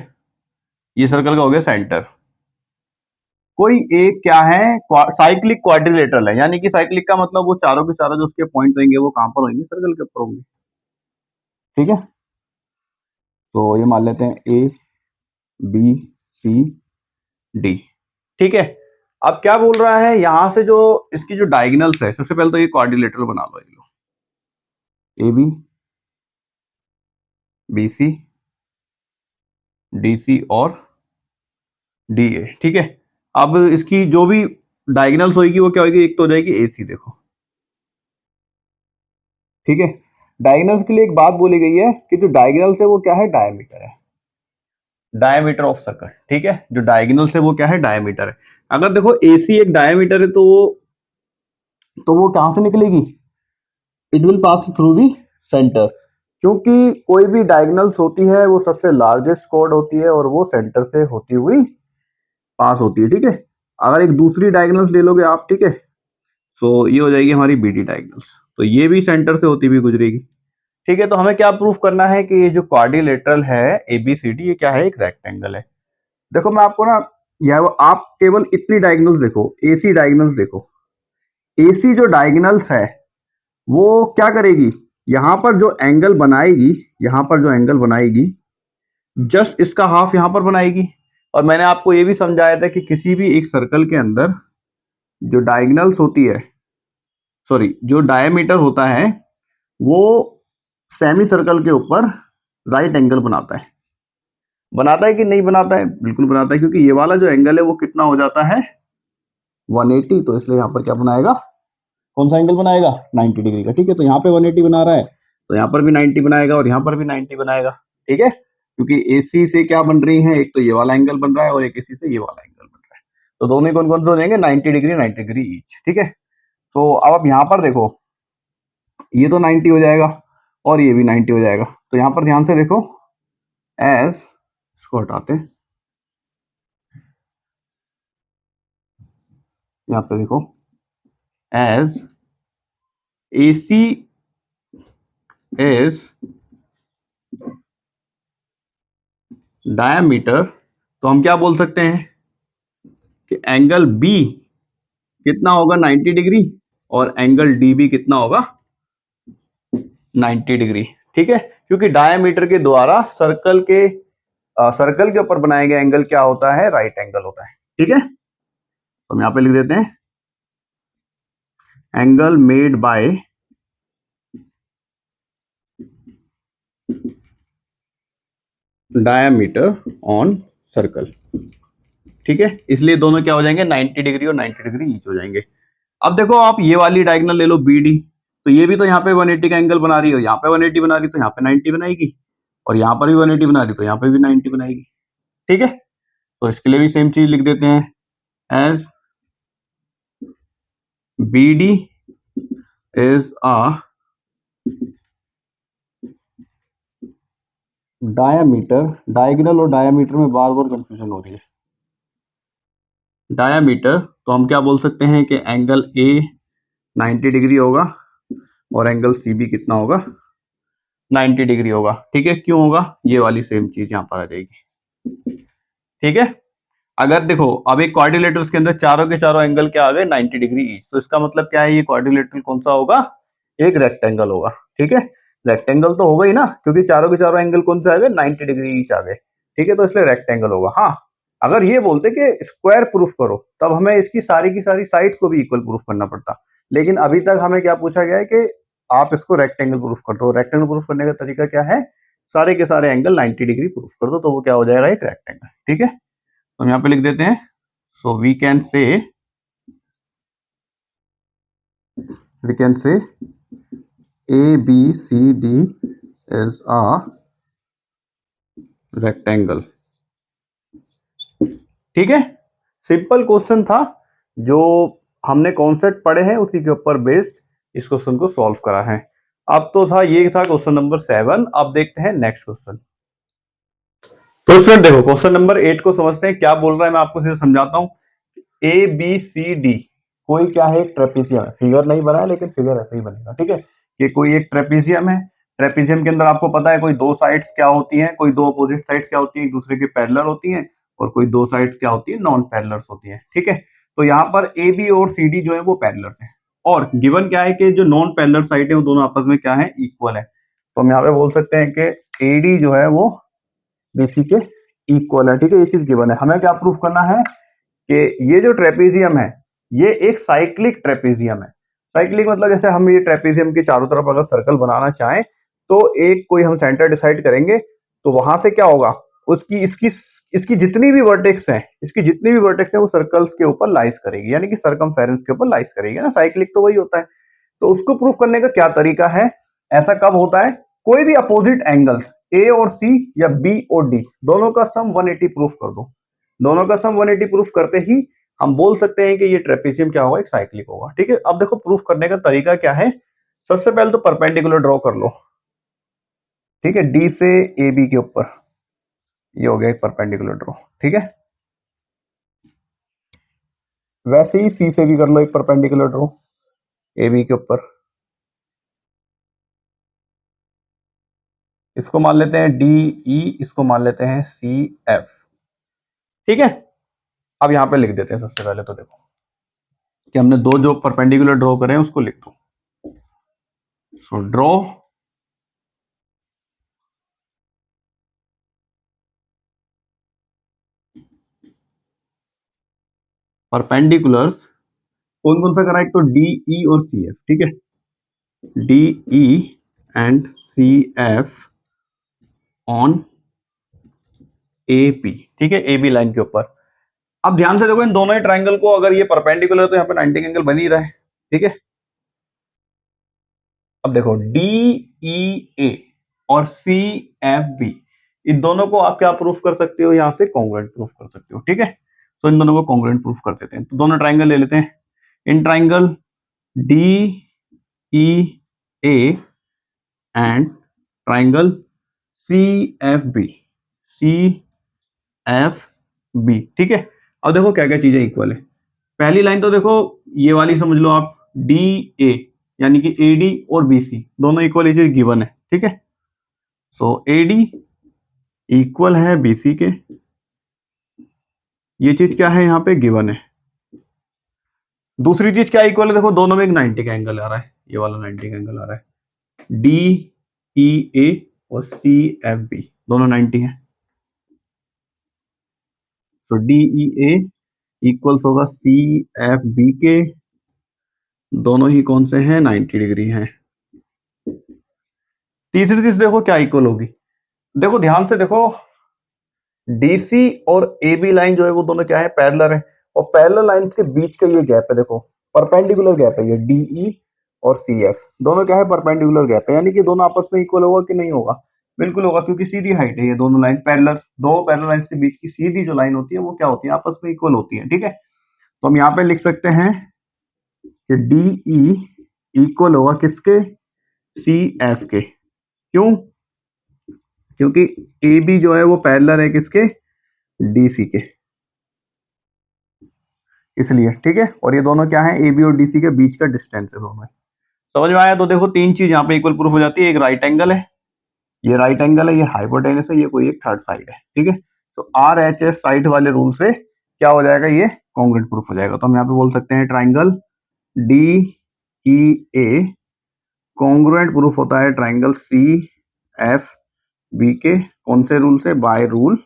ये सर्कल का हो गया सेंटर, कोई एक क्या है साइक्लिक क्वाड्रिलेटरल है, यानी कि साइक्लिक का मतलब वो चारों के चारों जो उसके पॉइंट होंगे वो कहां पर होंगे, सर्कल के ऊपर होंगे, ठीक है। तो ये मान लेते हैं ए बी सी डी, ठीक है। अब क्या बोल रहा है, यहां से जो इसकी जो डायगोनल्स है, सबसे पहले तो ये क्वाड्रिलेटरल बना लो, ए बी BC, DC और DA। ठीक है, अब इसकी जो भी डायगोनल्स होगी वो क्या होगी, एक तो हो जाएगी AC। देखो ठीक है, डायगोनल्स के लिए एक बात बोली गई है कि जो डायगोनल्स है वो क्या है, डायमीटर है, डायमीटर ऑफ सर्कल। ठीक है, जो डायगोनल्स है वो क्या है, डायमीटर है। अगर देखो AC एक डायमीटर है तो वो कहां से निकलेगी, it will pass through the centre, क्योंकि कोई भी डायगोनल्स होती है वो सबसे लार्जेस्ट कॉर्ड होती है और वो सेंटर से होती हुई पास होती है। ठीक है, अगर एक दूसरी डायगोनल्स ले लोगे आप, ठीक है, सो ये हो जाएगी हमारी BD डायगोनल्स, तो ये भी सेंटर से होती हुई गुजरेगी। ठीक है, तो हमें क्या प्रूफ करना है कि ये जो क्वाड्रिलेटरल है ABCD ये क्या है, एक रेक्टेंगल है। देखो मैं आपको ना, या आप केवल इतनी डायगोनल्स देखो, AC डायगोनल्स देखो, AC जो डायगोनल्स है वो क्या करेगी, यहां पर जो एंगल बनाएगी, यहां पर जो एंगल बनाएगी जस्ट इसका हाफ यहां पर बनाएगी। और मैंने आपको ये भी समझाया था कि किसी भी एक सर्कल के अंदर जो डायगोनल्स होती है, सॉरी जो डायमीटर होता है, वो सेमी सर्कल के ऊपर राइट एंगल बनाता है। बनाता है कि नहीं बनाता है, बिल्कुल बनाता है, क्योंकि ये वाला जो एंगल है वो कितना हो जाता है, 180। तो इसलिए यहां पर क्या बनाएगा, कौन सा एंगल बनाएगा, 90 डिग्री का। ठीक है, तो यहाँ पे 180 बना रहा है तो यहाँ पर भी 90 बनाएगा और यहाँ पर भी 90 बनाएगा। ठीक है, क्योंकि AC से क्या बन रही है, एक तो ये वाला एंगल बन रहा है और एक AC से ये वाला एंगल बन रहा है, तो दोनों ही कौन कौन से हो जाएंगे, 90 डिग्री 90 डिग्री ईच। ठीक है, तो अब आप यहाँ पर देखो, ये तो 90 हो जाएगा और ये भी 90 हो जाएगा। तो यहाँ पर ध्यान से देखो, एज, इसको हटाते हैं, यहाँ पे देखो, एज AC is डायमीटर, तो हम क्या बोल सकते हैं कि एंगल B कितना होगा, 90 डिग्री, और एंगल DB कितना होगा, 90 डिग्री। ठीक है, क्योंकि डायमीटर के द्वारा सर्कल के ऊपर बनाए गए एंगल क्या होता है, राइट एंगल होता है। ठीक है, तो हम यहाँ पे लिख देते हैं, angle made bye diameter on circle. ठीक है, इसलिए दोनों क्या हो जाएंगे, 90 डिग्री और 90 डिग्री ईच हो जाएंगे। अब देखो आप ये वाली डायगोनल ले लो BD, तो ये भी तो यहाँ पे 180 का एंगल बना रही है और यहाँ पे 180 बना रही है, तो यहाँ पे 90 बनाएगी, और यहाँ पर भी 180 बना रही है तो यहाँ पे भी 90 बनाएगी। ठीक है, तो इसके लिए भी सेम चीज लिख देते हैं, as BD is a diameter, diagonal और डायामीटर में बार बार कंफ्यूजन हो रही है। डायामीटर, तो हम क्या बोल सकते हैं कि एंगल A 90 डिग्री होगा और एंगल CB कितना होगा, 90 डिग्री होगा। ठीक है, क्यों होगा, ये वाली सेम चीज यहाँ पर आ जाएगी। ठीक है, अगर देखो अब एक क्वाड्रिलेटरल के अंदर चारों के चारों एंगल क्या आ गए, 90 डिग्री ईच, तो इसका मतलब क्या है, ये क्वाड्रिलेटरल कौन सा होगा, एक रेक्टेंगल होगा। ठीक है, रेक्टेंगल तो होगा ही ना, क्योंकि चारों के चारों एंगल कौन से आ गए, 90 डिग्री ईच आ गए। ठीक है, तो इसलिए रेक्टेंगल होगा। हाँ, अगर ये बोलते कि स्क्वायर प्रूफ करो, तब हमें इसकी सारी की सारी साइड्स को भी इक्वल प्रूफ करना पड़ता, लेकिन अभी तक हमें क्या पूछा गया है कि आप इसको रेक्टेंगल प्रूफ कर दो। रेक्टेंगल प्रूफ करने का तरीका क्या है, सारे के सारे एंगल 90 डिग्री प्रूफ कर दो, तो वो क्या हो जाएगा, एक रेक्टेंगल। ठीक है, तो हम यहाँ पे लिख देते हैं, so we can say ABCD is a rectangle। ठीक है, सिंपल क्वेश्चन था, जो हमने कॉन्सेप्ट पढ़े हैं उसी के ऊपर बेस्ड इस क्वेश्चन को सॉल्व करा है। अब तो था, ये था क्वेश्चन नंबर 7। अब देखते हैं नेक्स्ट क्वेश्चन। तो स्टूडेंट देखो, क्वेश्चन नंबर 8 को समझते हैं, क्या बोल रहा है मैं आपको सिर्फ समझाता हूं। ABCD कोई क्या है, एक ट्रेपीजियम है, फिगर नहीं बना है लेकिन फिगर ऐसे ही बनेगा। ठीक है, कि कोई एक ट्रेपीजियम है, ट्रेपीजियम के अंदर आपको पता है कोई दो साइड्स क्या होती हैं, कोई दो अपोजिट साइड्स क्या होती हैं, एक दूसरे के पैरेलल होती हैं, और कोई दो साइड्स क्या होती है, नॉन पैरेलल होती है। ठीक है, तो यहाँ पर AB और CD जो है वो पैरेलल है, और गिवन क्या है कि जो नॉन पैरेलल साइड है वो दोनों आपस में क्या है, इक्वल है। तो हम यहाँ पे बोल सकते हैं कि AD जो है वो BC के इक्वल है। ठीक है, ये चीज गिवन है। हमें क्या प्रूफ करना है कि ये जो ट्रेपीजियम है ये एक साइक्लिक ट्रेपीजियम है। साइक्लिक मतलब जैसे हम ये ट्रेपीजियम के चारों तरफ अगर सर्कल बनाना चाहें तो एक कोई हम सेंटर डिसाइड करेंगे, तो वहां से क्या होगा, उसकी इसकी इसकी जितनी भी वर्टेक्स हैं, इसकी जितनी भी वर्टेक्स हैं वो सर्कल्स के ऊपर लाइज करेगी, यानी कि सरकमफेरेंस के ऊपर लाइज करेगी ना, साइक्लिक तो वही होता है। तो उसको प्रूफ करने का क्या तरीका है, ऐसा कब होता है, कोई भी अपोजिट एंगल्स ए और सी या बी और डी दोनों का सम 180 प्रूफ कर दो, दोनों का सम 180 प्रूफ करते ही हम बोल सकते हैं कि ये ट्रेपेजियम क्या होगा, एक साइक्लिक होगा। ठीक है, अब देखो प्रूफ करने का तरीका क्या है। सबसे पहले तो परपेंडिकुलर ड्रॉ कर लो, ठीक है, डी से ए बी के ऊपर, ये हो गया एक परपेंडिकुलर ड्रॉ। ठीक है, वैसे ही सी से भी कर लो एक परपेंडिकुलर ड्रॉ ए बी के ऊपर, इसको मान लेते हैं डी ई, इसको मान लेते हैं सी एफ। ठीक है, अब यहां पे लिख देते हैं। सबसे पहले तो देखो कि हमने दो जो परपेंडिकुलर ड्रॉ करें उसको लिख दो। सो ड्रॉ परपेंडिकुलर्स, कौन कौन सा करा, एक तो डी ई और सी एफ। ठीक है, D E and C F on A P. ठीक है, ए बी लाइन के ऊपर। अब ध्यान से देखो इन दोनों ही ट्राइंगल को, अगर ये परपेंडिकुलर तो यहाँ पे 90 एंगल बन ही रहा है। ठीक है, अब देखो डी ई ए और सी एफ बी, इन दोनों को आप क्या प्रूफ कर सकते हो, यहां से कॉन्ग्रुएंट प्रूफ कर सकते हो। ठीक है, तो इन दोनों को कॉन्ग्रुएंट प्रूफ कर देते हैं। तो दोनों ट्राइंगल ले लेते हैं। In triangle D E A and triangle C F B, C F B. ठीक है, अब देखो क्या क्या चीजें इक्वल है। पहली लाइन तो देखो ये वाली समझ लो आप, डी ए यानी कि ए डी और बी सी दोनों इक्वल ये चीज गिवन है। ठीक है, सो ए डी इक्वल है बी सी के, ये चीज क्या है यहाँ पे गिवन है। दूसरी चीज क्या इक्वल है, देखो दोनों में एक 90 का एंगल आ रहा है, ये वाला 90 का एंगल आ रहा है। डी ई ए और सी एफ बी दोनों 90 है, तो डी ई ए इक्वल्स होगा सी एफ बी के, दोनों ही कौन से हैं, 90 डिग्री हैं। तीसरी चीज देखो क्या इक्वल होगी, देखो ध्यान से देखो, डीसी और ए बी लाइन जो है वो दोनों क्या है, पैरेलल है, और पैरेलल लाइंस के बीच का ये गैप है, देखो परपेंडिकुलर गैप है ये, डीई और सी एफ दोनों क्या है, परपेंडिकुलर गैप है, यानी कि दोनों आपस में इक्वल होगा कि नहीं होगा, बिल्कुल होगा, क्योंकि सीधी हाइट है ये दोनों लाइन पैरेलल, दो पैरेलल लाइंस के बीच की सीधी जो लाइन होती है वो क्या होती है, आपस में इक्वल होती है। ठीक है, तो हम यहाँ पे लिख सकते हैं कि डीई इक्वल होगा किसके, सी एफ के। क्यों, क्योंकि ए बी जो है वो पैरेलल है किसके, डीसी के, इसलिए। ठीक है, और ये दोनों क्या है, ए बी और डीसी के बीच का डिस्टेंस है दोनों। समझ में आया, तो देखो तीन चीज यहाँ पे इक्वल प्रूफ हो जाती है। एक राइट एंगल है, ये राइट एंगल है, ये हाइपोटेनस है, ये कोई एक थर्ड साइड है। ठीक है, तो आर एच एस साइड वाले रूल से क्या हो जाएगा, ये कॉन्ग्रुएंट प्रूफ हो जाएगा। तो हम यहाँ पे बोल सकते हैं ट्राइंगल डी ई ए कॉन्ग्रुएंट प्रूफ होता है ट्राइंगल सी एफ बी के, कौन से रूल से, by rule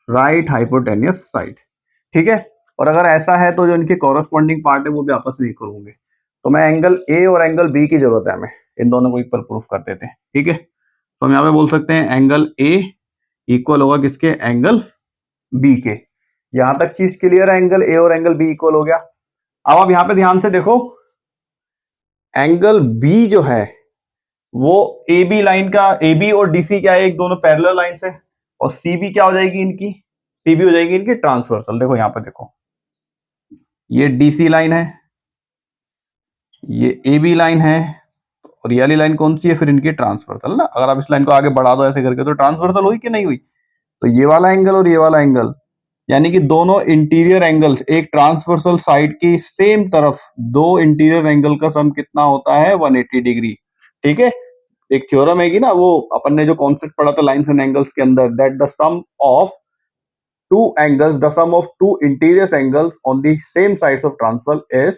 right hypotenuse side. ठीक है, और अगर ऐसा है तो जो इनके कॉरस्पॉन्डिंग पार्ट है वो भी आपस में इक्वल होंगे। तो मैं एंगल ए और एंगल बी की जरूरत है हमें, इन दोनों को इक्वल प्रूफ कर देते हैं। ठीक है, तो हम यहाँ पे बोल सकते हैं एंगल ए इक्वल होगा किसके, एंगल बी के। यहां तक चीज क्लियर है, एंगल ए और एंगल बी इक्वल हो गया। अब आप यहाँ पे ध्यान से देखो, एंगल बी जो है वो ए बी लाइन का, ए बी और डीसी क्या है, एक दोनों पैरेलल लाइन है, और सी बी क्या हो जाएगी इनकी, सी बी हो जाएगी इनकी ट्रांसवर्सल। देखो यहाँ पे देखो, ये डीसी लाइन है, ये ए बी लाइन है, और ये वाली लाइन कौन सी है फिर, इनकी ट्रांसवर्सल ना। अगर आप इस लाइन को आगे बढ़ा दो ऐसे करके तो ट्रांसवर्सल हुई कि नहीं हुई, तो ये वाला एंगल और ये वाला एंगल, यानी कि दोनों इंटीरियर एंगल्स एक ट्रांसवर्सल साइड की सेम तरफ, दो इंटीरियर एंगल का सम कितना होता है, 180 डिग्री। ठीक है, एक थ्योरम है ना, वो अपन ने जो कॉन्सेप्ट पढ़ा था लाइंस एंड एंगल्स के अंदर, that the sum of two angles, the sum of two interior angles on the same sides of transversal is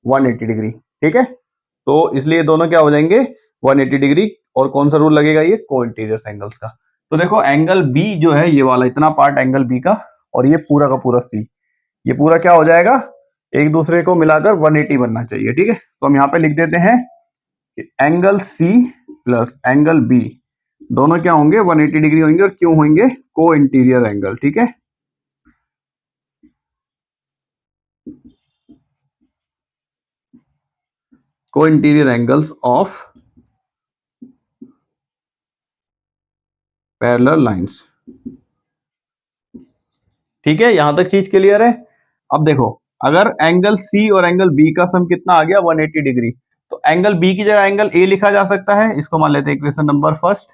180 degree. ठीक है, तो इसलिए दोनों क्या हो जाएंगे, 180 डिग्री। और कौन सा रूल लगेगा, ये को इंटीरियर एंगल्स का। तो देखो एंगल बी जो है, ये वाला इतना पार्ट एंगल बी का, और ये पूरा का पूरा सी, ये पूरा क्या हो जाएगा, एक दूसरे को मिलाकर 180 बनना चाहिए। ठीक है, तो हम यहाँ पे लिख देते हैं angle C plus angle B दोनों क्या होंगे 180 डिग्री होंगे और क्यों होंगे को इंटीरियर एंगल। ठीक है, को interior angles of parallel lines. ठीक है, यहां तक चीज क्लियर है। अब देखो, अगर एंगल सी और एंगल बी का सम कितना आ गया 180 डिग्री, तो एंगल बी की जगह एंगल ए लिखा जा सकता है। इसको मान लेते हैं इक्वेशन नंबर फर्स्ट,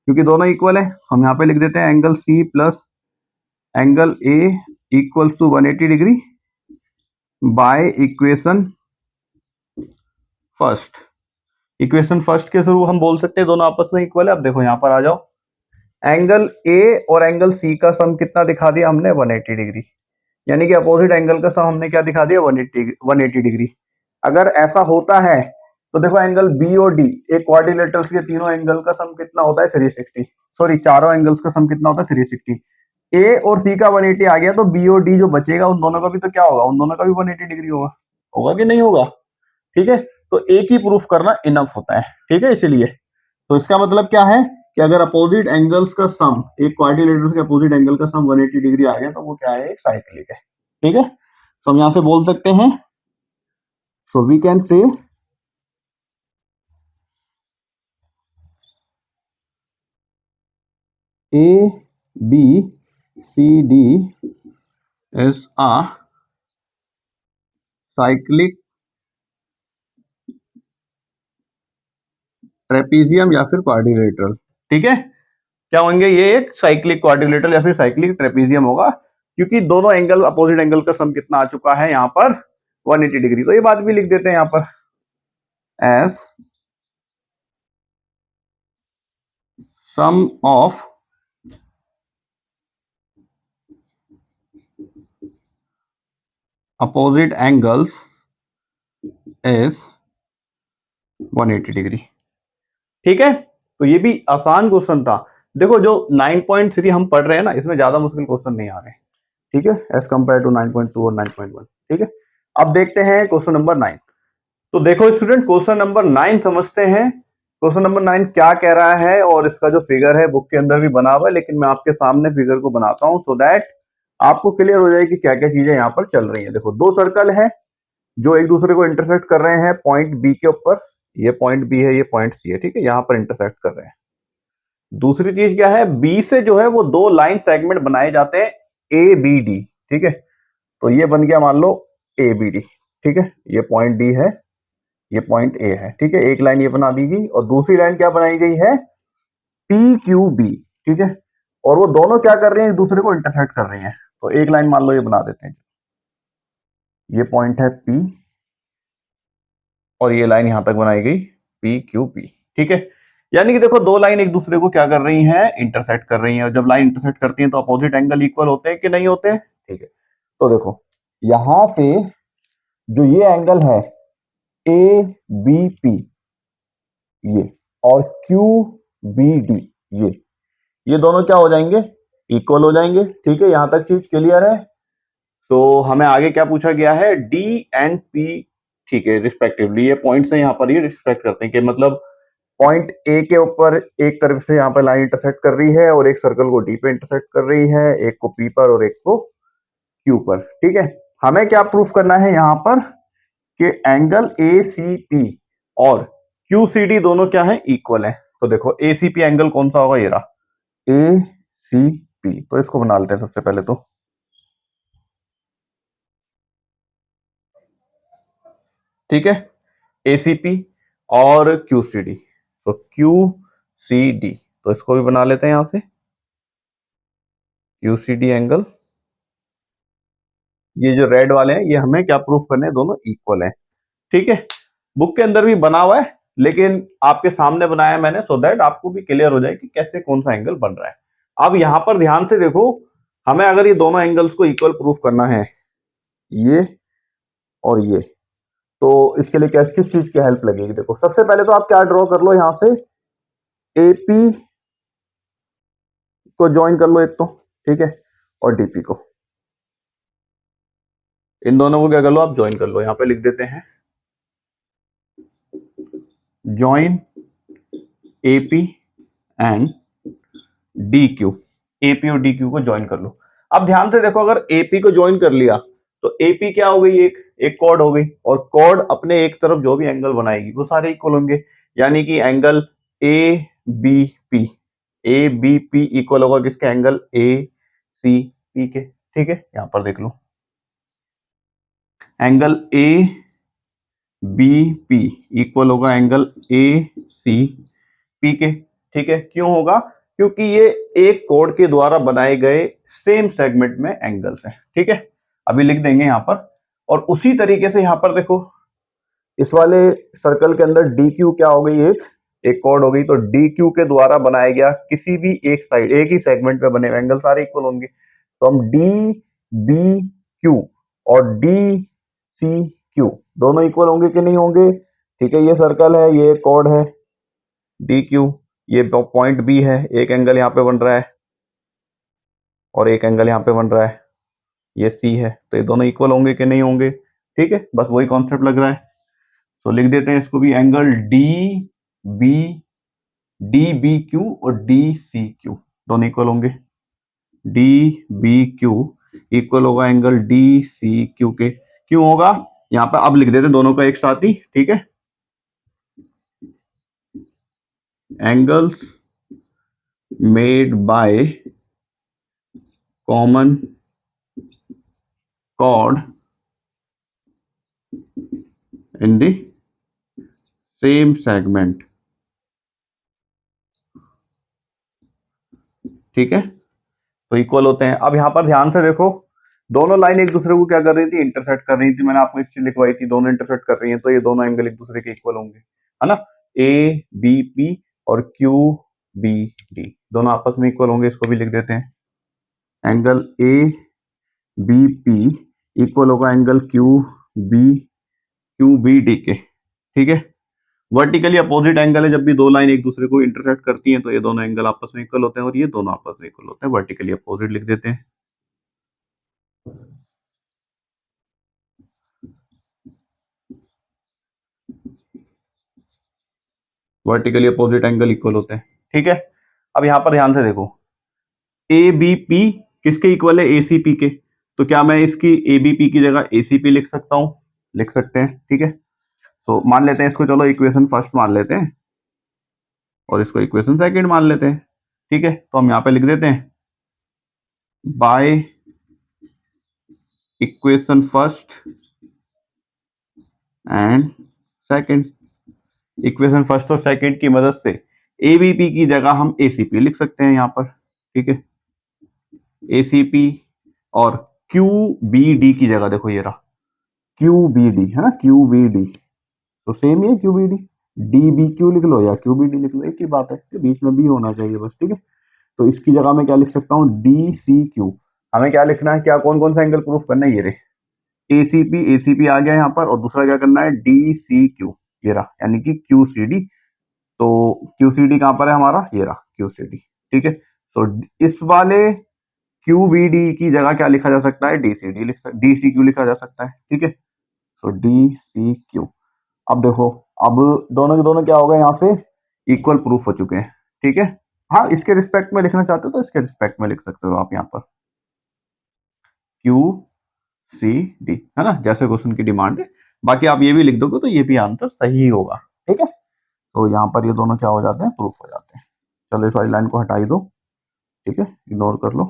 क्योंकि दोनों इक्वल है। हम यहाँ पे लिख देते हैं angle C plus angle A equals to 180 degree by equation first. Equation first के थ्रू हम बोल सकते हैं दोनों आपस में इक्वल है। अब देखो यहाँ पर आ जाओ, एंगल ए और एंगल सी का सम कितना दिखा दिया हमने 180 डिग्री, यानी कि अपोजिट एंगल का सम हमने क्या दिखा दिया 180 डिग्री। अगर ऐसा होता है तो देखो एंगल बी और डी, एक क्वाड्रिलेटरल्स के तीनों एंगल का सम कितना होता है 360, सॉरी चारों एंगल्स का सम कितना होता है 360। ए और सी का 180 आ गया, तो बी और डी जो बचेगा उन दोनों का भी तो क्या होगा, उन दोनों का भी 180 डिग्री होगा। होगा कि नहीं होगा? ठीक है, तो एक ही प्रूफ करना इनफ होता है। ठीक है, इसीलिए तो इसका मतलब क्या है कि अगर अपोजिट एंगल्स का सम, एक क्वाड्रिलेटरल के अपोजिट एंगल का सम 180 डिग्री आ गया, तो वो क्या है, एक साइक्लिक है। ठीक है, तो हम यहां से बोल सकते हैं, so we can say A B C D is a cyclic trapezium या फिर क्वाड्रिलेटरल। ठीक है, क्या होंगे, ये एक साइक्लिक क्वाड्रिलेटरल या फिर साइक्लिक ट्रेपीजियम होगा, क्योंकि दोनों एंगल अपोजिट एंगल का सम कितना आ चुका है यहाँ पर 180 डिग्री। तो ये बात भी लिख देते हैं यहाँ पर as sum of opposite angles is 180 degree. ठीक है, तो ये भी आसान क्वेश्चन था। देखो जो 9.3 हम पढ़ रहे हैं ना, इसमें ज्यादा मुश्किल क्वेश्चन नहीं आ रहे। ठीक है, एज कंपेयर टू 9.2 और 9.1। ठीक है, अब देखते हैं क्वेश्चन नंबर 9। तो देखो स्टूडेंट, क्वेश्चन नंबर 9 समझते हैं। क्वेश्चन नंबर 9 क्या कह रहा है, और इसका जो फिगर है बुक के अंदर भी बना हुआ है, लेकिन मैं आपके सामने फिगर को बनाता हूं सो दैट आपको क्लियर हो जाए कि क्या क्या चीजें यहाँ पर चल रही है। देखो, दो सर्कल है जो एक दूसरे को इंटरसेक्ट कर रहे हैं पॉइंट बी के ऊपर। ये पॉइंट बी है, ये पॉइंट सी है। ठीक है, यहाँ पर इंटरसेक्ट कर रहे हैं। दूसरी चीज क्या है, बी से जो है वो दो लाइन सेगमेंट बनाए जाते हैं ए बी डी। ठीक है, तो ये बन गया मान लो ए बी डी। ठीक है, ये पॉइंट डी है, ये पॉइंट ए है। ठीक है, एक लाइन ये बना दी गई और दूसरी लाइन क्या बनाई गई है, पी क्यू बी। ठीक है, और वो दोनों क्या कर रहे हैं, एक दूसरे को इंटरसेक्ट कर रहे हैं। तो एक लाइन मान लो ये बना देते हैं, ये पॉइंट है पी और ये लाइन यहां तक बनाई गई पी क्यू पी। ठीक है, यानी कि देखो दो लाइन एक दूसरे को क्या कर रही हैं, इंटरसेक्ट कर रही हैं। और जब लाइन इंटरसेक्ट करती हैं तो अपोजिट एंगल इक्वल होते हैं कि नहीं होते हैं। ठीक है, तो देखो यहां से जो ये एंगल है ए बी पी, ये, और क्यू बी डी, ये दोनों क्या हो जाएंगे, इक्वल हो जाएंगे। ठीक है, यहां तक चीज क्लियर है। तो हमें आगे क्या पूछा गया है, डी एंड पी। ठीक है, रिस्पेक्टिवली ये पॉइंट्स हैं यहाँ पर, ये रिस्पेक्ट करते हैं कि मतलब पॉइंट ए के ऊपर एक तरफ से यहाँ पर लाइन इंटरसेक्ट कर रही है और एक सर्कल को डी पे इंटरसेक्ट कर रही है, एक को पी पर और एक को क्यू पर। ठीक है, हमें क्या प्रूफ करना है यहाँ पर कि एंगल ए सी पी और क्यू सी डी दोनों क्या है, इक्वल है। तो देखो ए सी पी एंगल कौन सा होगा, ये रहा ए सी पी। तो इसको बना लेते हैं सबसे पहले तो। ठीक है, एसीपी और क्यूसीडी, तो क्यूसीडी, तो इसको भी बना लेते हैं यहां से क्यूसीडी एंगल। ये जो रेड वाले हैं ये हमें क्या प्रूफ करने हैं, दोनों इक्वल है। ठीक है, बुक के अंदर भी बना हुआ है, लेकिन आपके सामने बनाया मैंने सो दैट आपको भी क्लियर हो जाए कि कैसे कौन सा एंगल बन रहा है। अब यहां पर ध्यान से देखो, हमें अगर ये दोनों एंगल्स को इक्वल प्रूफ करना है, ये और ये, तो इसके लिए क्या, किस चीज की हेल्प लगेगी। देखो सबसे पहले तो आप क्या ड्रॉ कर लो, यहां से एपी को ज्वाइन कर लो एक तो। ठीक है, और डीपी को, इन दोनों को क्या कर लो, आप ज्वाइन कर लो। यहां पे लिख देते हैं join AP and DQ, AP और DQ को ज्वाइन कर लो। अब ध्यान से देखो, अगर AP को ज्वाइन कर लिया तो AP क्या हो गई, एक कॉर्ड हो गई, और कॉर्ड अपने एक तरफ जो भी एंगल बनाएगी वो सारे इक्वल होंगे, यानी कि एंगल ABP, ABP इक्वल होगा किसके, एंगल ACP के। ठीक है, यहां पर देख लो, एंगल ABP इक्वल होगा एंगल ACP के। ठीक है, क्यों होगा, क्योंकि ये एक कोड के द्वारा बनाए गए सेम सेगमेंट में एंगल्स हैं। ठीक है, अभी लिख देंगे यहां पर। और उसी तरीके से यहां पर देखो, इस वाले सर्कल के अंदर DQ क्या हो गई, एक कोड हो गई, तो DQ के द्वारा बनाया गया किसी भी एक साइड, एक ही सेगमेंट में बने एंगल सारे इक्वल होंगे। तो हम DBQ और DCQ दोनों इक्वल होंगे कि नहीं होंगे। ठीक है, ये सर्कल है, ये कोड है DQ, ये पॉइंट B है, एक एंगल यहाँ पे बन रहा है और एक एंगल यहाँ पे बन रहा है, ये C है, तो ये दोनों इक्वल होंगे कि नहीं होंगे। ठीक है, बस वही कॉन्सेप्ट लग रहा है, तो लिख देते हैं इसको भी, एंगल DBQ और DCQ दोनों इक्वल होंगे। DBQ इक्वल होगा एंगल DCQ के। क्यों होगा, यहाँ पे अब लिख देते हैं दोनों का एक साथ ही। ठीक है, angles made by common chord in the same segment। ठीक है, तो इक्वल होते हैं। अब यहां पर ध्यान से देखो, दोनों लाइन एक दूसरे को क्या कर रही थी, इंटरसेक्ट कर रही थी। मैंने आपको एक चीज लिखवाई थी, दोनों इंटरसेक्ट कर रही हैं, तो ये दोनों एंगल एक दूसरे के इक्वल होंगे, है ना। ABP और QBD दोनों आपस में इक्वल होंगे, इसको भी लिख देते हैं, एंगल ABP इक्वल होगा एंगल QBD के। ठीक है, वर्टिकली अपोजिट एंगल है, जब भी दो लाइन एक दूसरे को इंटरसेक्ट करती हैं तो ये दोनों एंगल आपस में इक्वल होते हैं, और ये दोनों आपस में इक्वल होते हैं, वर्टिकली अपोजिट लिख देते हैं। वर्टिकली अपोजिट एंगल इक्वल होते हैं। ठीक है, अब यहां पर ध्यान से देखो, ABP किसके इक्वल है, ACP के, तो क्या मैं इसकी ABP की जगह ACP लिख सकता हूं, लिख सकते हैं। ठीक है, तो मान लेते हैं इसको, चलो इक्वेशन फर्स्ट मान लेते हैं और इसको इक्वेशन सेकंड मान लेते हैं। ठीक है, तो हम यहाँ पे लिख देते हैं, bye equation first and second, equation first और सेकंड की मदद से ABP की जगह हम ACP लिख सकते हैं यहाँ पर। ठीक है, ACP और QBD की जगह देखो, ये रहा QBD, है ना, QBD तो सेम ही है, QBD, DBQ लिख लो या QBD लिख लो, एक ही बात है, कि बीच में B होना चाहिए बस। ठीक है, तो इसकी जगह मैं क्या लिख सकता हूँ, DCQ। हमें क्या लिखना है, क्या कौन कौन सा एंगल प्रूफ करना है, ये रे ACP आ गया यहाँ पर, और दूसरा क्या करना है, DCQ, ये रहा, यानी कि QCD। तो QCD कहां पर है हमारा, ये रहा QCD। ठीक है, तो इस वाले QBD की जगह क्या लिखा जा सकता है, DCQ लिखा जा सकता है। ठीक है, सो DCQ। अब देखो, अब दोनों के दोनों क्या हो गए, यहाँ से इक्वल प्रूफ हो चुके हैं। ठीक है, हाँ, इसके रिस्पेक्ट में लिखना चाहते हो तो इसके रिस्पेक्ट में लिख सकते हो आप यहाँ पर, QCD, है ना, जैसे क्वेश्चन की डिमांड है। बाकी आप ये भी लिख दोगे तो ये भी आंसर सही होगा। ठीक है, तो यहाँ पर ये दोनों क्या हो जाते हैं, प्रूफ हो जाते हैं। चलो इस वाली लाइन को हटा ही दो। ठीक है, इग्नोर कर लो,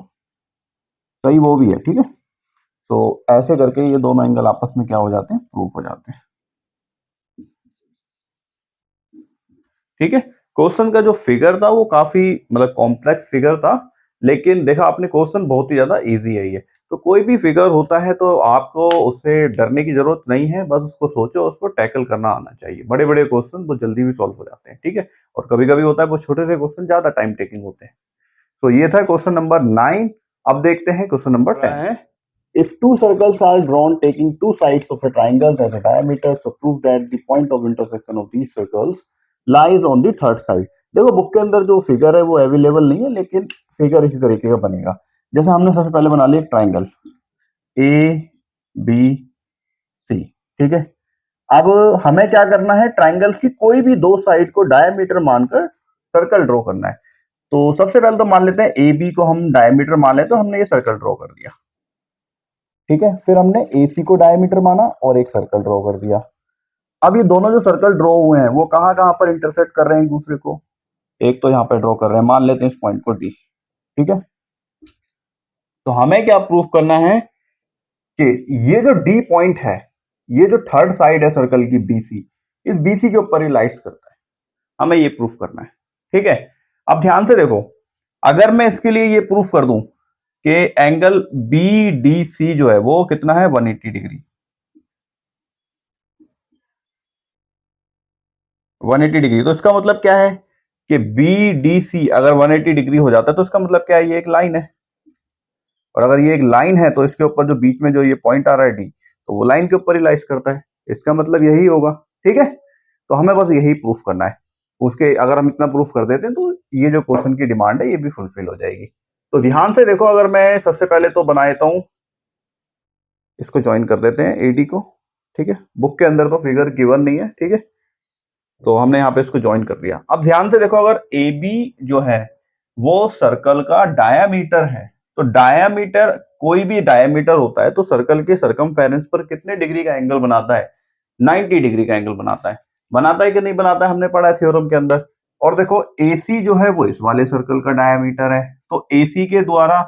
सही वो भी है। ठीक है, तो ऐसे करके ये दोनों एंगल आपस में क्या हो जाते हैं, प्रूफ हो जाते हैं। ठीक है, क्वेश्चन का जो फिगर था वो काफी मतलब कॉम्प्लेक्स फिगर था, लेकिन देखा आपने क्वेश्चन बहुत ही ज्यादा इजी है ये। तो कोई भी फिगर होता है तो आपको उससे डरने की जरूरत नहीं है, बस उसको सोचो, उसको टैकल करना आना चाहिए। बड़े बड़े क्वेश्चन तो जल्दी भी सॉल्व हो जाते हैं। ठीक है, और कभी कभी होता है वो छोटे से क्वेश्चन ज्यादा टाइम टेकिंग होते हैं। तो ये था क्वेश्चन नंबर 9। अब देखते हैं question number 10। If two circles are drawn taking two sides of a triangle as a diameter, so prove that the point of intersection of these circles lies on the third side। देखो book के अंदर जो figure है वो available नहीं है, लेकिन figure इसी तरीके का बनेगा। जैसे हमने सबसे पहले बना लिया ट्राइंगल ABC। ठीक है, अब हमें क्या करना है, ट्राइंगल्स की कोई भी दो साइड को डायमीटर मानकर सर्कल ड्रॉ करना है। तो सबसे पहले तो मान लेते हैं ए बी को हम डायमीटर मान लेते, तो हमने ये सर्कल ड्रॉ कर दिया, ठीक है। फिर हमने ए सी को डायमीटर माना और एक सर्कल ड्रॉ कर दिया। अब ये दोनों जो सर्कल ड्रॉ हुए हैं वो कहाँ कहाँ पर इंटरसेक्ट कर रहे हैं एक दूसरे को, एक तो यहाँ पर ड्रॉ कर रहे हैं, मान लेते हैं इस पॉइंट को डी, ठीक है। तो हमें क्या प्रूफ करना है कि ये जो डी पॉइंट है, ये जो थर्ड साइड है सर्कल की बीसी, इस बीसी के ऊपर ही लाइज करता है, हमें ये प्रूफ करना है, ठीक है। अब ध्यान से देखो, अगर मैं इसके लिए ये प्रूफ कर दूं कि एंगल बी डी सी जो है वो कितना है 180 डिग्री, 180 डिग्री, तो इसका मतलब क्या है कि बी डी सी अगर 180 डिग्री हो जाता है तो इसका मतलब क्या है, ये एक लाइन है, और अगर ये एक लाइन है तो इसके ऊपर जो बीच में जो ये पॉइंट आ रहा है डी, तो वो लाइन के ऊपर ही लाइज करता है, इसका मतलब यही होगा, ठीक है। तो हमें बस यही प्रूफ करना है, उसके अगर हम इतना प्रूफ कर देते हैं तो ये जो क्वेश्चन की डिमांड है ये भी फुलफिल हो जाएगी। तो ध्यान से देखो, अगर मैं सबसे पहले तो बना देता हूं, इसको ज्वाइन कर देते हैं एडी को, ठीक है। बुक के अंदर तो फिगर गिवन नहीं है, ठीक है, तो हमने यहाँ पे इसको ज्वाइन कर दिया। अब ध्यान से देखो, अगर ए बी जो है वो सर्कल का डायामीटर है, तो डायामीटर, कोई भी डायामीटर होता है तो सर्कल के सरकमफेरेंस पर कितने डिग्री का एंगल बनाता है, 90 डिग्री का एंगल बनाता है कि नहीं बनाता है, हमने पढ़ा है थ्योरम के अंदर। और देखो AC जो है वो इस वाले सर्कल का डायामीटर है, तो AC के द्वारा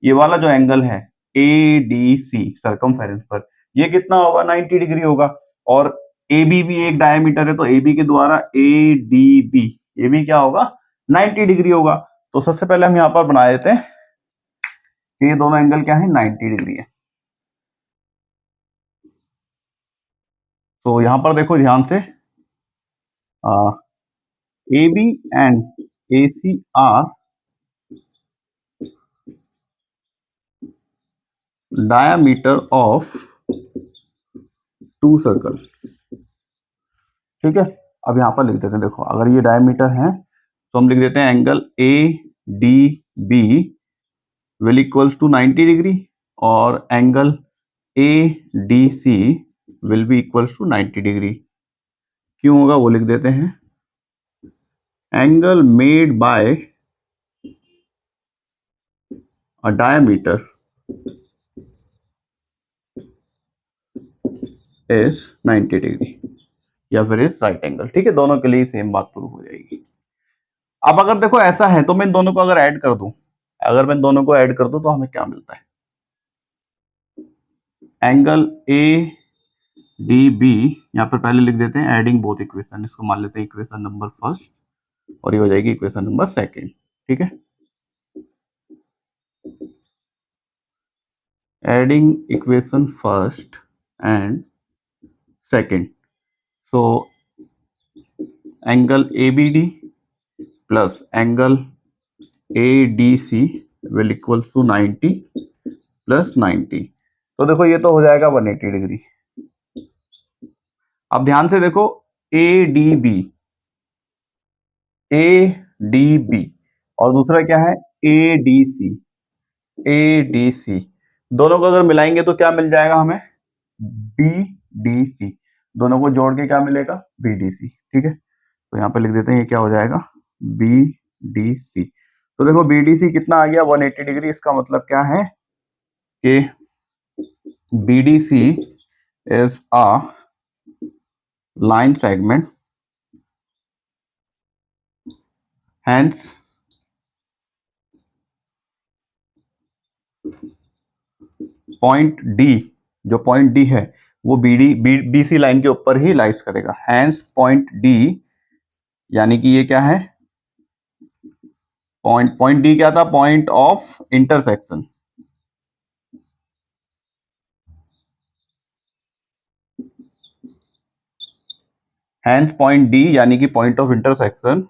ये वाला जो एंगल है ADC सरकमफेरेंस पर, ये कितना होगा, 90 डिग्री होगा। और AB भी एक डायमीटर है, तो AB के द्वारा ADB, ये भी क्या होगा, 90 डिग्री होगा। तो सबसे पहले हम यहाँ पर बना देते हैं कि ये दोनों एंगल क्या है, 90 डिग्री है। तो यहाँ पर देखो ध्यान से, AB and AC are diameter of two circle, ठीक है। अब यहाँ पर लिख देते हैं, देखो अगर ये डायमीटर है तो हम लिख देते हैं angle A D B will equals to 90 degree और angle A D C will be equals to 90 degree. क्यों होगा वो लिख देते हैं, angle made by a diameter is 90 degree या फिर इज राइट एंगल, ठीक है। दोनों के लिए सेम बात प्रूव हो जाएगी। अब अगर देखो ऐसा है तो मैं इन दोनों को अगर ऐड कर दूं, अगर मैं दोनों को ऐड कर दूं तो हमें क्या मिलता है, एंगल ए डी बी, यहाँ पर पहले लिख देते हैं एडिंग बोथ इक्वेशन, इसको मान लेते हैं इक्वेशन नंबर फर्स्ट और ये हो जाएगी इक्वेशन नंबर सेकंड, ठीक है। Adding equation first and second, so angle A B D plus angle A D C will equal to 90 plus 90, तो देखो ये तो हो जाएगा 180 डिग्री। अब ध्यान से देखो, ए डी बी और दूसरा क्या है, ए डी सी, दोनों को अगर मिलाएंगे तो क्या मिल जाएगा हमें, बी डी सी, दोनों को जोड़ के क्या मिलेगा, बी डी सी, ठीक है। तो यहाँ पे लिख देते हैं ये क्या हो जाएगा, बी डी सी। तो देखो बी डी सी कितना आ गया, 180 डिग्री। इसका मतलब क्या है कि B D C is a line segment, hence point D, जो पॉइंट डी है वो बी सी लाइन के ऊपर ही लाइज करेगा, हैंस पॉइंट डी, यानी कि ये क्या है, पॉइंट डी क्या था, point of intersection, hence point D यानी कि point of intersection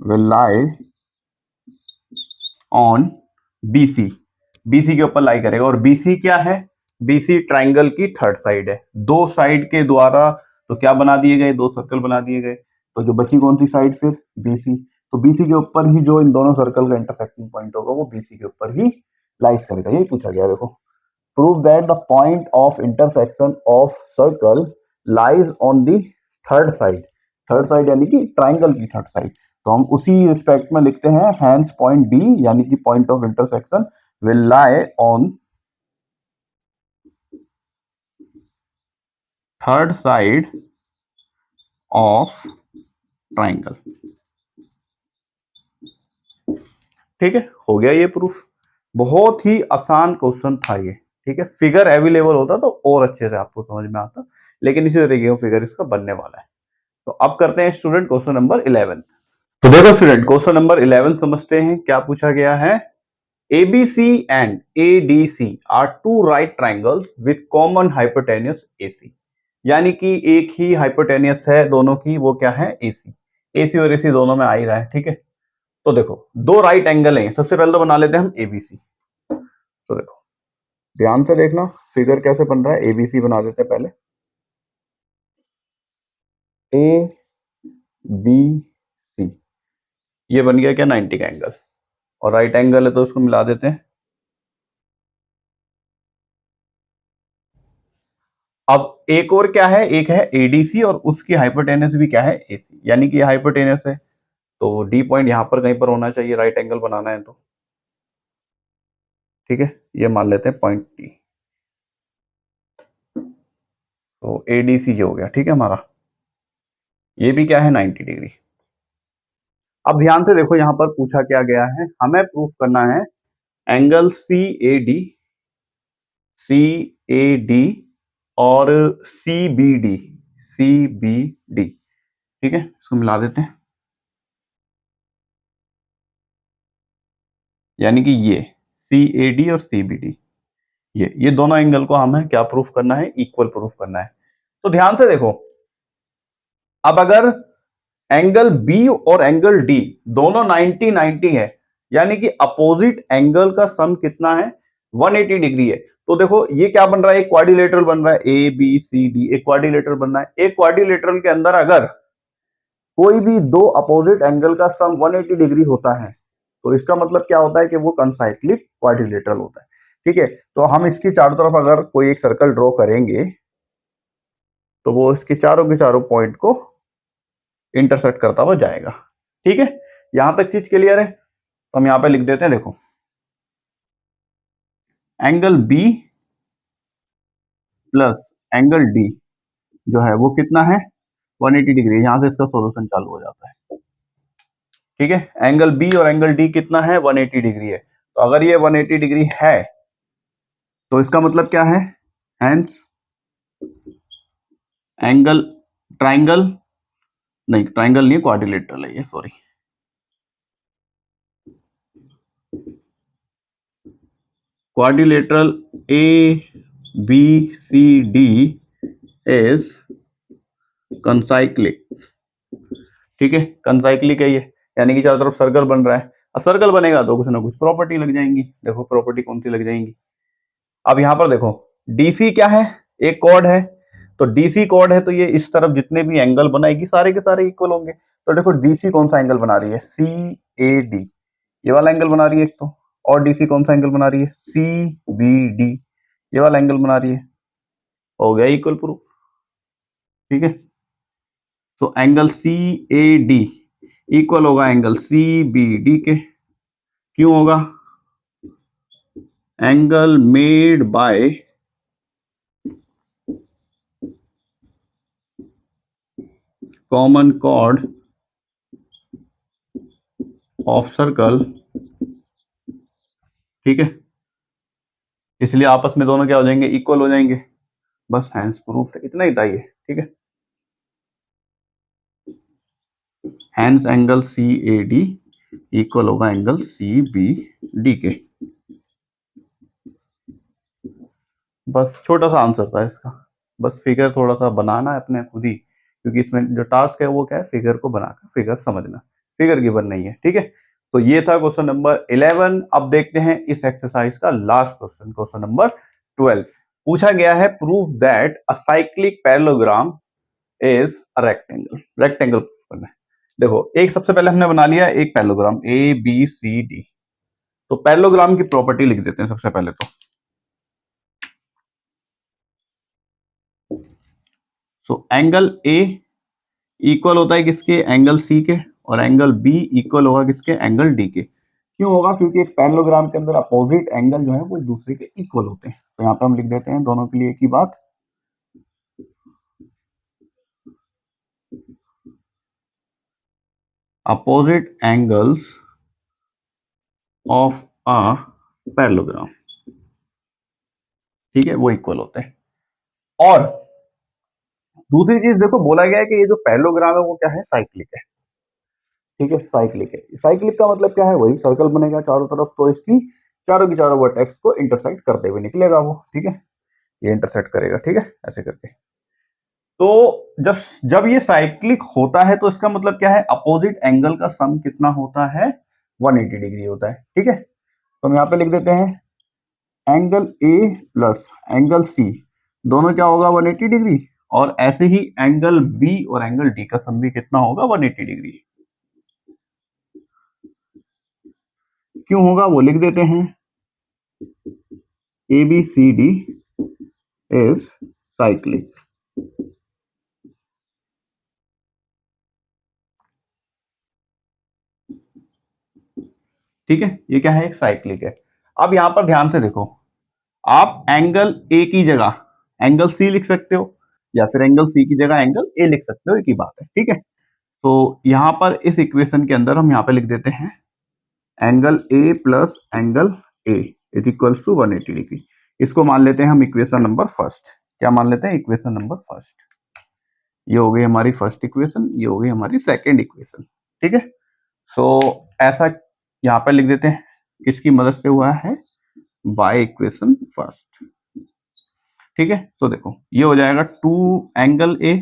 will lie on BC, BC के ऊपर लाई करेगा। और बीसी क्या है, बीसी ट्राइंगल की थर्ड साइड है, दो साइड के द्वारा तो क्या बना दिए गए, दो सर्कल बना दिए गए, तो जो बची कौन सी साइड फिर, बीसी, तो बीसी के ऊपर ही जो इन दोनों सर्कल का इंटरसेक्टिंग पॉइंट होगा वो बीसी के ऊपर ही लाइज करेगा, यही पूछा गया देखो। Prove that the point of intersection of circle lies on the third side. Third side यानी कि ट्राइंगल की थर्ड साइड। तो हम उसी रिस्पेक्ट में लिखते हैं हैंस पॉइंट डी यानी कि point of intersection will lie on third side of triangle. ठीक है, हो गया ये प्रूफ। बहुत ही आसान क्वेश्चन था ये। ठीक है, फिगर अवेलेबल होता तो और अच्छे से आपको समझ में आता, लेकिन इसी तरीके का फिगर इसका बनने वाला है। तो अब करते हैं स्टूडेंट क्वेश्चन नंबर 11। तो देखो स्टूडेंट, क्वेश्चन नंबर 11 समझते हैं क्या पूछा गया है। ABC and ADC are two right triangles with common hypotenuse AC। यानी कि एक ही हाइपोटेनियस है दोनों की, वो क्या है, AC। AC और AC दोनों में आ ही रहा है। ठीक है, तो देखो दो राइट एंगल हैं, सबसे पहले तो बना लेते हैं हम ABC। तो देखो ध्यान से देखना फिगर कैसे बन रहा है। ABC बना देते हैं पहले, ABC ये बन गया क्या, 90 का एंगल, और राइट एंगल है तो उसको मिला देते हैं। अब एक और क्या है, एक है ADC और उसकी हाइपोटेनस भी क्या है, AC। यानी कि हाइपोटेनस है तो डी पॉइंट यहां पर कहीं पर होना चाहिए, राइट एंगल बनाना है तो। ठीक है, ये मान लेते हैं पॉइंट टी। तो ADC ये हो गया। ठीक है, हमारा ये भी क्या है, 90 डिग्री। अब ध्यान से देखो यहां पर पूछा क्या गया है, हमें प्रूफ करना है एंगल CAD और CBD। ठीक है, इसको मिला देते हैं, यानी कि ये CAD और CBD ये दोनों एंगल को हमें क्या प्रूफ करना है, इक्वल प्रूफ करना है। तो ध्यान से देखो, अब अगर एंगल बी और एंगल डी दोनों 90 90 है, यानी कि अपोजिट एंगल का सम कितना है, 180 डिग्री है। तो देखो ये क्या बन रहा है, एक क्वाड्रिलेटरल बन रहा है, ABCD एक क्वाड्रिलेटरल बन रहा है। एक क्वाड्रिलेटरल के अंदर अगर कोई भी दो अपोजिट एंगल का सम 180 डिग्री होता है तो इसका मतलब क्या होता है कि वो कंसाइक्लिक क्वाड्रिलेटरल होता है। ठीक है, तो हम इसकी चारों तरफ अगर कोई एक सर्कल ड्रॉ करेंगे तो वो इसके चारों के चारों पॉइंट को इंटरसेक्ट करता हुआ जाएगा। ठीक है, यहां तक चीज क्लियर है। तो हम यहां पे लिख देते हैं, देखो angle B plus angle D जो है वो कितना है, 180 डिग्री। यहां से इसका सॉल्यूशन चालू हो जाता है। ठीक है, एंगल बी और एंगल डी कितना है, 180 डिग्री है। तो अगर ये 180 डिग्री है तो इसका मतलब क्या है, हेंस एंगल ट्राइंगल, नहीं ट्राइंगल नहीं, क्वाड्रिलेटरल है ये, sorry. Quadrilateral ABCD is concyclic. ठीक है, कंसाइक्लिक है ये, यानी कि चारों तरफ सर्कल बन रहा है। अब सर्कल बनेगा तो कुछ ना कुछ प्रॉपर्टी लग जाएंगी। देखो प्रॉपर्टी कौन सी लग जाएंगी। अब यहां पर देखो DC क्या है, एक कॉर्ड है। तो DC कॉर्ड है तो ये इस तरफ जितने भी एंगल बनाएगी सारे के सारे इक्वल होंगे। तो देखो DC कौन सा एंगल बना रही है, CAD ये वाला एंगल बना रही है एक तो, और DC कौन सा एंगल बना रही है, CBD ये वाला एंगल बना रही है। हो गया इक्वल प्रूफ। ठीक है, तो एंगल CAD इक्वल होगा एंगल CBD के। क्यों होगा, angle made by common chord of circle. ठीक है, इसलिए आपस में दोनों क्या हो जाएंगे, इक्वल हो जाएंगे। बस हैंस प्रूफ है, इतना ही था ये। ठीक है, हैंस एंगल CAD इक्वल होगा एंगल CBD के। बस छोटा सा आंसर था इसका। बस फिगर थोड़ा सा बनाना है अपने खुद ही, क्योंकि इसमें जो टास्क है वो क्या है, फिगर को बनाकर फिगर समझना, फिगर गिवन नहीं है। ठीक है, तो ये था क्वेश्चन नंबर 11। अब देखते हैं इस एक्सरसाइज का लास्ट क्वेश्चन, क्वेश्चन नंबर 12। पूछा गया है prove that a cyclic parallelogram is a rectangle. Rectangle proof करना है। देखो एक सबसे पहले हमने बना लिया एक पैरेललोग्राम ABCD। तो पैरेललोग्राम की प्रॉपर्टी लिख देते हैं सबसे पहले तो। सो एंगल ए इक्वल होता है किसके, एंगल सी के, और एंगल बी इक्वल होगा किसके, एंगल डी के। क्यों होगा, क्योंकि एक पैरेललोग्राम के अंदर अपोजिट एंगल जो है वो एक दूसरे के इक्वल होते हैं। तो यहाँ पे हम लिख देते हैं दोनों के लिए एक ही बात, opposite angles of a parallelogram, ठीक है, वो इक्वल होते हैं। और दूसरी चीज देखो, बोला गया है कि ये जो पैरेललोग्राम है वो क्या है, साइक्लिक है, ठीक है, साइक्लिक है। साइक्लिक का मतलब क्या है, वही सर्कल बनेगा चारों तरफ, तो इसकी चारों की चारों वर्टेक्स को इंटरसेक्ट करते हुए निकलेगा वो, ठीक है, ये इंटरसेक्ट करेगा, ठीक है, ऐसे करके। तो जब जब ये साइक्लिक होता है तो इसका मतलब क्या है, अपोजिट एंगल का सम कितना होता है, 180 डिग्री होता है, ठीक है। तो हम यहाँ पे लिख देते हैं angle A plus angle C दोनों क्या होगा, 180 डिग्री, और ऐसे ही एंगल बी और एंगल डी का सम भी कितना होगा, 180 डिग्री। क्यों होगा वो लिख देते हैं, A B C D is cyclic, ठीक है, ये क्या है, एक साइक्लिक है। अब यहां पर ध्यान से देखो, आप एंगल ए की जगह एंगल सी लिख सकते हो, या फिर एंगल सी की जगह एंगल ए लिख सकते हो, एक ही बात है, ठीक है। तो यहां पर इस इक्वेशन के अंदर हम यहां पे लिख देते हैं angle A plus angle A is equal to 180 degree. इसको मान लेते हैं हम इक्वेशन नंबर फर्स्ट। क्या मान लेते हैं, इक्वेशन नंबर फर्स्ट। ये हो गई हमारी फर्स्ट इक्वेशन, ये हो गई हमारी सेकेंड इक्वेशन, ठीक है। सो ऐसा यहाँ पर लिख देते हैं, किसकी मदद से हुआ है, बाय इक्वेशन फर्स्ट, ठीक है। तो देखो ये हो जाएगा 2 angle A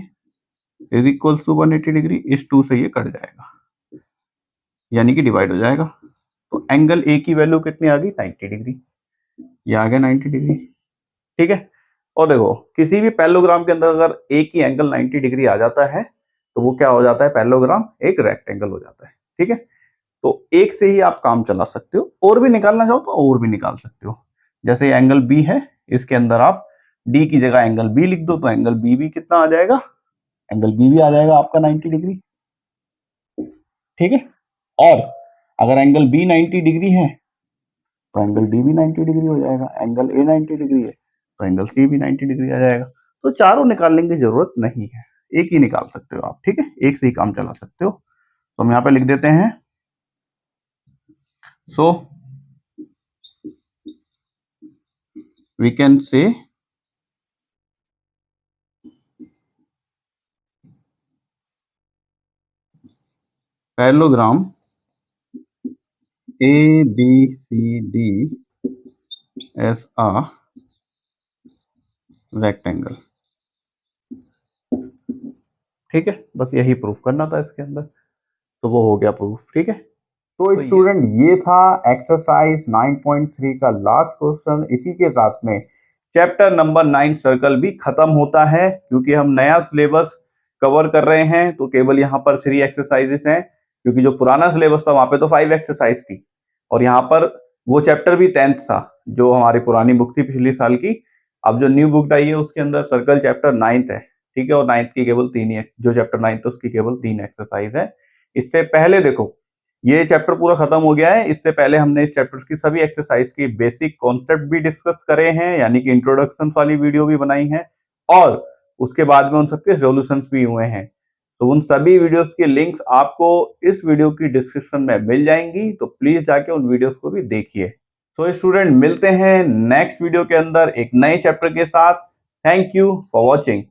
is equal to 180 degree, इस 2 से ये कट जाएगा, यानी कि डिवाइड हो जाएगा। तो एंगल ए की वैल्यू कितनी आ गई, 90 डिग्री, ये आ गया 90 डिग्री, ठीक है। और देखो किसी भी पैरेललोग्राम के अंदर अगर एक ही एंगल 90 डिग्री आ जाता है तो वो क्या हो जाता है, पैरेललोग्राम एक रेक्टेंगल हो जाता है, ठीक है। तो एक से ही आप काम चला सकते हो, और भी निकालना चाहो तो और भी निकाल सकते हो। जैसे एंगल बी है, इसके अंदर आप डी की जगह एंगल बी लिख दो, तो एंगल बी भी कितना आ जाएगा, एंगल बी भी आ जाएगा आपका 90 डिग्री, ठीक है। और अगर एंगल बी 90 डिग्री है तो एंगल डी भी 90 डिग्री हो जाएगा, एंगल ए 90 डिग्री है तो एंगल सी भी 90 डिग्री आ जाएगा। तो चारों निकालने की जरूरत नहीं है, एक ही निकाल सकते हो आप, ठीक है, एक से ही काम चला सकते हो। तो हम यहाँ पे लिख देते हैं, so we can say parallelogram A B C D as a rectangle, ठीक है। बस यही प्रूफ करना था इसके अंदर, तो वो हो गया प्रूफ, ठीक है। तो स्टूडेंट ये था एक्सरसाइज 9.3 का लास्ट क्वेश्चन। इसी के साथ में चैप्टर नंबर 9 सर्कल भी खत्म होता है, क्योंकि हम नया सिलेबस कवर कर रहे हैं। तो केवल यहाँ पर 3 एक्सरसाइजेस हैं, क्योंकि जो पुराना सिलेबस था वहां पे तो 5 एक्सरसाइज थी, और यहाँ पर वो चैप्टर भी 10th था जो हमारी पुरानी बुक थी पिछले साल की। अब जो न्यू बुक आई है उसके अंदर सर्कल चैप्टर 9th है, ठीक है, और 9th की केवल 3 ही, जो चैप्टर 9th है उसकी केवल 3 एक्सरसाइज है। इससे पहले देखो ये चैप्टर पूरा खत्म हो गया है, इससे पहले हमने इस चैप्टर की सभी एक्सरसाइज की बेसिक कॉन्सेप्ट भी डिस्कस करे हैं, यानी कि इंट्रोडक्शन वाली वीडियो भी बनाई है, और उसके बाद में उन सबके सॉल्यूशंस भी हुए हैं। तो उन सभी वीडियोस के लिंक्स आपको इस वीडियो की डिस्क्रिप्शन में मिल जाएंगी, तो प्लीज जाके उन वीडियोस को भी देखिए। तो स्टूडेंट मिलते हैं नेक्स्ट वीडियो के अंदर एक नए चैप्टर के साथ। Thank you for watching.